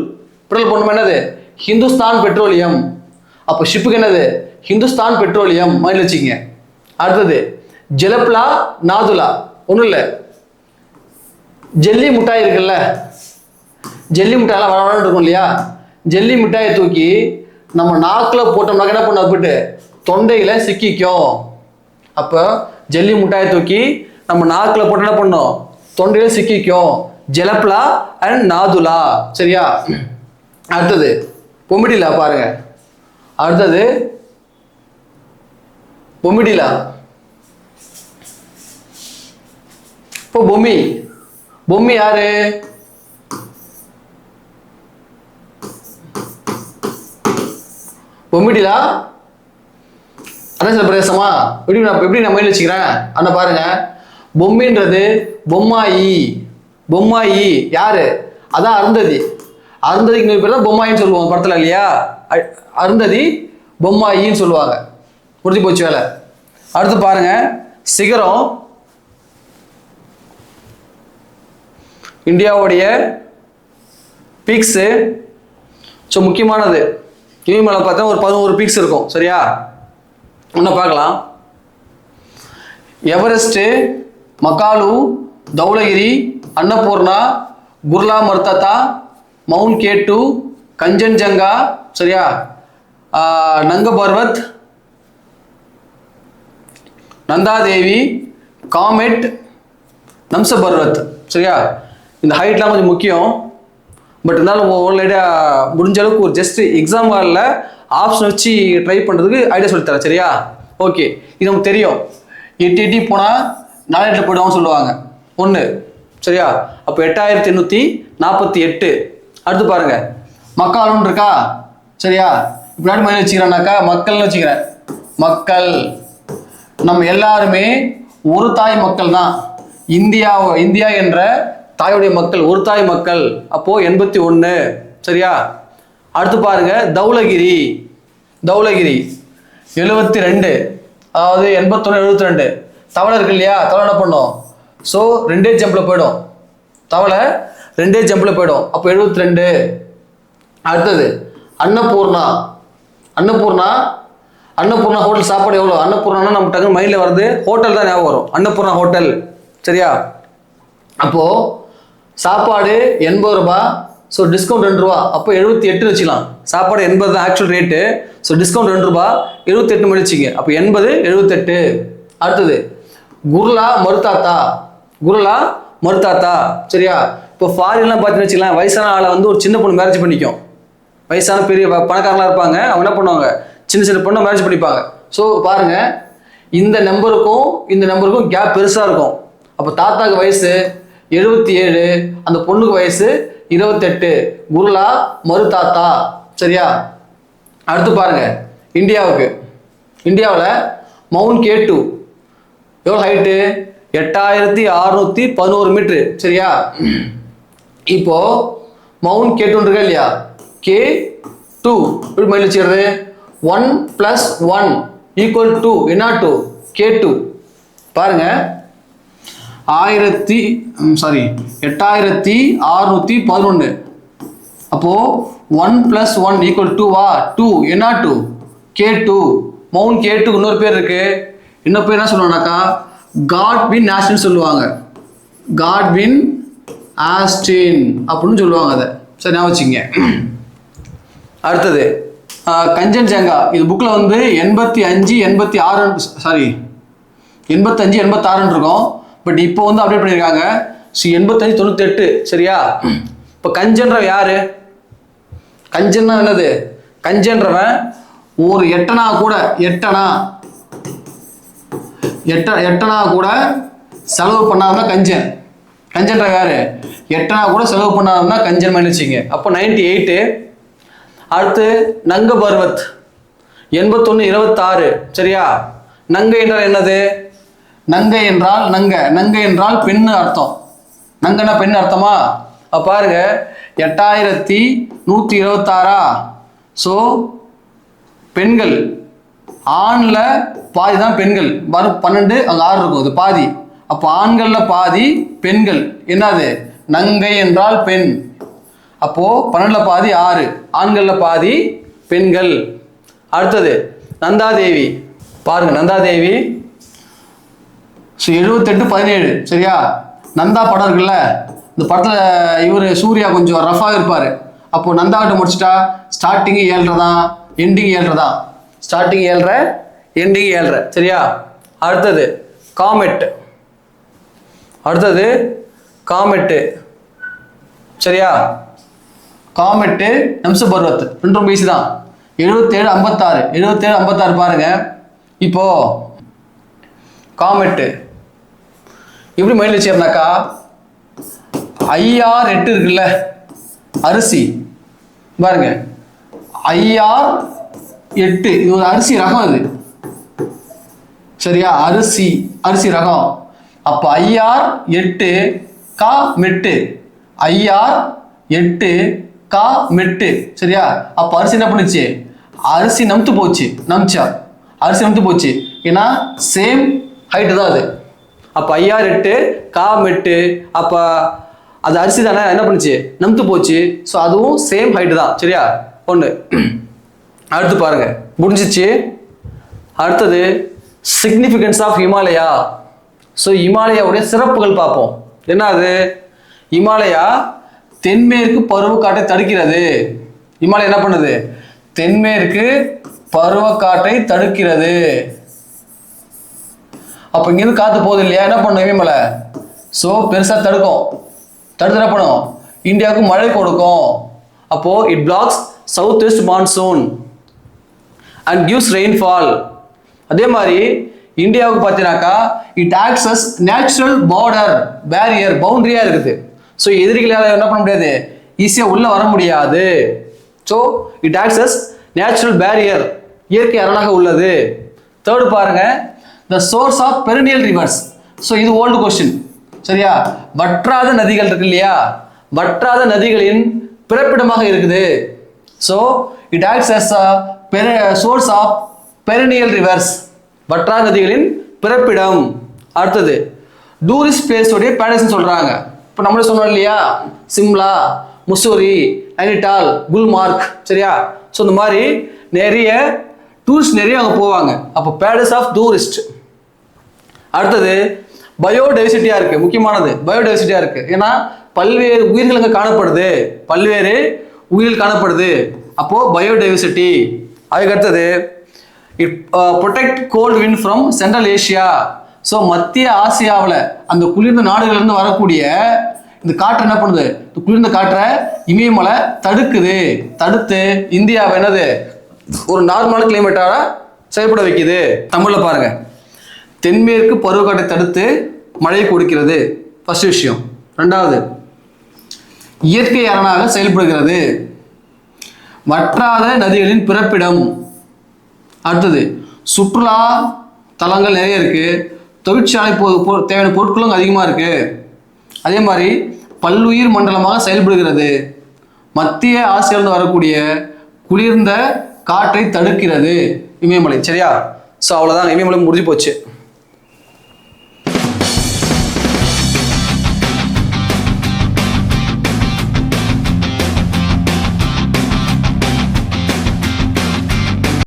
பெட்ரோல் போடணுமா? என்னது? ஹிந்துஸ்தான் பெட்ரோலியம். அப்போ ஷிப்புக்கு என்னது? ஹிந்துஸ்தான் பெட்ரோலியம். மைண்ட் வச்சுக்கங்க. அடுத்தது ஜலப்லா நாதுலா. ஒன்றும் இல்லை. ஜெல்லி மிட்டாய் இருக்குல்ல, ஜெல்லி மிட்டாயெல்லாம் வளவளன்னு இருக்கும் இல்லையா? ஜெல்லி மிட்டாயை தூக்கி நம்ம நாக்கில் போட்டோம்னாக்க என்ன பண்ண போயிட்டு தொண்டையில சிக்கிக்கும். அப்போ ஜெல்லி மிட்டாயை தூக்கி நம்ம நாக்கில் போட்டு என்ன பண்ணோம்? தொண்டையில சிக்கிக்கும். ஜலப்லா அண்ட் நாதுலா. சரியா? அடுத்தது பொமிடிலா பாருங்க. அடுத்தது பொமிடிலா. இப்போ பொம்மி யாரு? பொமிடிலா அருணாச்சல பிரதேசமா? எப்படி நான் மைண்ட் வச்சுக்கிறேன் அண்ணா பாருங்க. பொம்மின்றது பொம்மாயி யாரு? அதான் அருந்ததிக்கு இன்னொரு பேர் தான் பொம்மாயின்னு சொல்லுவாங்க படத்துல இல்லையா? அருந்ததி பொம்மாயின்னு சொல்லுவாங்க. முடிஞ்சு போச்சு வேலை. அடுத்து பாருங்க சிகரம். இந்தியாவுடைய பீக்ஸு. ஸோ முக்கியமானது இமயமலை பார்த்தா ஒரு 11 பீக்ஸ் இருக்கும். சரியா? இன்னும் பார்க்கலாம். எவரெஸ்ட், மகாலு, தௌலகிரி, அன்னபூர்ணா, குர்லா மர்ததா, மவுண்ட் கேட்டு, கஞ்சன்ஜங்கா. சரியா? நங்க பர்வத், நந்தாதேவி, காமெட், நம்ச பர்வத். சரியா? இந்த ஹைட்லாம் கொஞ்சம் முக்கியம். பட் இருந்தாலும் முடிஞ்ச அளவுக்கு ஒரு ஜஸ்ட் எக்ஸாம் ஹாலில் ஆப்ஷன் வச்சு ட்ரை பண்ணுறதுக்கு ஐடியா சொல்லித்தரேன். சரியா? ஓகே. இது நமக்கு தெரியும். 8 போனால் 4 போய்டுவாங்க சொல்லுவாங்க. 1. சரியா? அப்போ 8848. அடுத்து பாருங்க, மக்காலும் இருக்கா? சரியா? இப்படி மைண்ட் வச்சுக்கிறேன்னாக்கா மக்கள்னு வச்சுக்கிறேன். மக்கள் நம்ம எல்லாருமே ஒரு தாய் மக்கள் தான். இந்தியா என்ற தாயுடைய மக்கள், ஒரு தாய் மக்கள். அப்போ 81. சரியா? அடுத்து பாருங்க, தௌலகிரி 72. அதாவது 81 72. தவளை இருக்கு இல்லையா? தவளை என்ன பண்ணும்? ஸோ 2 ஜம்பில் போயிடும். தவளை 2 ஜம்பில் போயிடும். அப்போ 72. அடுத்தது அன்னபூர்ணா ஹோட்டல் சாப்பாடு எவ்வளோ? அன்னபூர்ணா நம்ம டக்குனு மைண்டில் வருது, ஹோட்டல் தான் ஞாபகம் வரும். அன்னபூர்ணா ஹோட்டல். சரியா? அப்போது சாப்பாடு 80 ரூபாய். ஸோ டிஸ்கவுண்ட் 2 ரூபா. அப்போ 78 வச்சுக்கலாம். சாப்பாடு 80 தான் ஆக்சுவல் ரேட்டு. ஸோ டிஸ்கவுண்ட் 2 ரூபா, 78 மணிச்சிங்க. அப்போ 80 78. அடுத்தது குர்லா மருத்தாத்தா. சரியா? இப்போ ஃபாரின்லாம் பார்த்தீங்கன்னு வச்சுக்கலாம், வயசான ஆளை வந்து ஒரு சின்ன பொண்ணு மேரேஜ் பண்ணிக்கும். வயசான பெரிய பணக்காரங்களாக இருப்பாங்க, அவங்க என்ன பண்ணுவாங்க, சின்ன பொண்ணை மேரேஜ் பண்ணிப்பாங்க. ஸோ பாருங்க, இந்த நம்பருக்கும் கேப் பெருசாக இருக்கும். அப்போ தாத்தாக்கு வயசு 77, அந்த பொண்ணுக்கு வயசு 28. குர்லா மருத்தாத்தா. சரியா? அடுத்து பாருங்க, இந்தியாவில் மவுண்ட் K2 எவ்வளோ ஹைட்டு? 8611 மீட்ரு. சரியா? இப்போ மவுண்ட் K2 இருக்கா இல்லையா? K2 எப்படி மைண்ட் வச்சுக்கிறது? 1 + 1 = 2. என்ன 2? K2. பாருங்க, 8611. அப்போ 1 + 1 = 2வா? 2 என்ன 2? K2. மவுண்ட் K2 இன்னொரு பேர் இருக்கு. இன்னொரு பேர் என்ன சொல்லுவாங்கனாக்கா காட்வின் ஆஸ்டின் சொல்லுவாங்க. காட்வின் ஆஸ்டின் அப்படின்னு சொல்லுவாங்க அதை. சரி, நான் வச்சுங்க. அடுத்தது கஞ்சன்ஜங்கா. இது புக்கில் வந்து 85 86 இருக்கும். பட் இப்போ வந்து அப்டேட் பண்ணியிருக்காங்க. 85 98. சரியா? இப்போ கஞ்சன்றவன் யாரு? கஞ்சன்னா என்னது? கஞ்சன்றவன் ஒரு எட்டனா கூட செலவு பண்ணாதான் கஞ்சன். கஞ்சன்ற யாரு? எட்டனா கூட செலவு பண்ணாதான் கஞ்சன் மைண்ட் வச்சுங்க. அப்போ 98. அடுத்து நங்க பர்வத் 81 26. சரியா? நங்கை என்றால் என்னது? நங்கை என்றால் பெண்ணு அர்த்தம். நங்கன்னா பெண்ணு அர்த்தமா? பாருங்க, 8126. ஸோ பெண்கள், ஆண்ல பாதி தான் பெண்கள். 12 அங்கே 6 இருக்கும், அது பாதி. அப்போ ஆண்கள்ல பாதி, பெண்கள். என்னது? நங்கை என்றால் பெண். அப்போ 12ல பாதி 6, ஆண்கள்ல பாதி, பெண்கள். அடுத்தது நந்தாதேவி. பாருங்க, நந்தாதேவி 78 17. சரியா? நந்தா படம் இருக்குல்ல, இந்த படத்தில் இவர் சூர்யா கொஞ்சம் ரஃபாக இருப்பார். அப்போ நந்தாவிட்ட முடிச்சுட்டா ஸ்டார்டிங்கு 7.5 தான், எண்டிங் 7.5 தான். Starting 7.5, ending 7.5. சரியா? அடுத்தது காமெட்டு. சரியா? காமெட்டு நம்ச பர்வத் 2 வயசு தான். 77 56 பாருங்க. இப்போ காமெட்டு எப்படி மைண்ட் வச்சுருந்தாக்கா, IR8 இருக்குல்ல, அரிசி. பாருங்க, IR8 இது ஒரு அரிசி ரகம். இது சரியா? அரிசி ரகம். அப்போ IR8 கா மெட்டு. IR8 கா மெட்டு. சரியா? அப்போ அரிசி என்ன பண்ணுச்சு? அரிசி நம்த்து போச்சு. அரிசி நம்த்து போச்சு. ஏன்னா சேம் ஹைட்டு தான் அது. அப்போ IR8 கா மெட்டு. அப்போ அது அரிசி தானே, என்ன பண்ணுச்சு? நம்த்து போச்சு. ஸோ அதுவும் சேம் ஹைட்டு தான். சரியா? ஒன்று. அடுத்து பாருங்க, முடிஞ்சிச்சு. அடுத்தது சிக்னிஃபிகன்ஸ் ஆஃப் ஹிமாலயா. ஸோ ஹிமாலயாவுடைய சிறப்புகள் பார்ப்போம். என்னது? ஹிமாலயா தென்மேற்கு பருவக்காற்றை தடுக்கிறது. ஹிமாலயா என்ன பண்ணுது? தென்மேற்கு பருவக்காற்றை தடுக்கிறது. அப்போ இங்கேருந்து காற்று போகுது இல்லையா, என்ன பண்ணும் இமயமலை? ஸோ பெருசாக தடுக்கும். தடுத்து என்ன பண்ணும்? இந்தியாவுக்கு மழை கொடுக்கும். அப்போ it blocks south west monsoon and gives rainfall. அதே மாதிரி இந்தியாவுக்கு பார்த்தீங்கன்னாக்கா it acts as natural border barrier பவுண்டரியா இருக்குது. ஸோ எதிரிகளால் என்ன பண்ண முடியாது, ஈஸியாக உள்ள வர முடியாது. So it acts as natural barrier, இயற்கை அரணாக உள்ளது. தேர்டு பாருங்க, the source of perennial rivers. So இது ஓல்டு கொஸ்டின் சரியா. வற்றாத நதிகள் இருக்கு இல்லையா, வற்றாத நதிகளின் பிறப்பிடமாக இருக்குது. So it acts as source of perennial rivers, வற்றாத நதிகளின் பிறப்பிடம். அடுத்தது டூரிஸ்ட் பிளேஸ் உடைய பேரடைஸ்னு சொல்றாங்க. இப்போ நம்மளே சொன்னோம் இல்லையா, சிம்லா, முசோரி, நைனிடால், குல்மார்க் சரியா. ஸோ இந்த மாதிரி நிறைய டூரிஸ்ட் நிறைய அங்கே போவாங்க. அப்போ பேரடைஸ் ஆஃப் டூரிஸ்ட். அடுத்தது பயோடைவர்சிட்டியா இருக்கு, முக்கியமானது பயோடைவர்சிட்டியா இருக்கு. ஏன்னா பல்வேறு உயிர்கள் அங்கே காணப்படுது, பல்வேறு உயிர்கள் காணப்படுது. அப்போ பயோடைவர்சிட்டி. அதுக்கு அடுத்தது it protect cold wind from Central Asia. So மத்திய ஆசியாவில் அந்த குளிர்ந்த நாடுகள்லேருந்து வரக்கூடிய இந்த காற்று என்ன பண்ணுது, இந்த குளிர்ந்த காற்றை இமயமலை தடுக்குது. தடுத்து இந்தியாவை என்னது ஒரு நார்மலான கிளைமேட்டாக செயல்பட வைக்குது. தமிழில் பாருங்க, தென்மேற்கு பருவக்காற்றை தடுத்து மழை கொடுக்கிறது ஃபர்ஸ்ட் விஷயம். ரெண்டாவது, இயற்கை அரணாக செயல்படுகிறது. வற்றாத நதிகளின் பிறப்பிடம். அடுத்தது சுற்றுலா தலங்கள் நிறைய இருக்கு, தொழிற்சாலை தேவையான பொருட்களும் அதிகமாக இருக்கு. அதே மாதிரி பல்லுயிர் மண்டலமாக செயல்படுகிறது. மத்திய ஆசியாவிலிருந்து வரக்கூடிய குளிர்ந்த காற்றை தடுக்கிறது இமயமலை சரியா. ஸோ அவ்வளோதான், இமயமலை முடிஞ்சு போச்சு.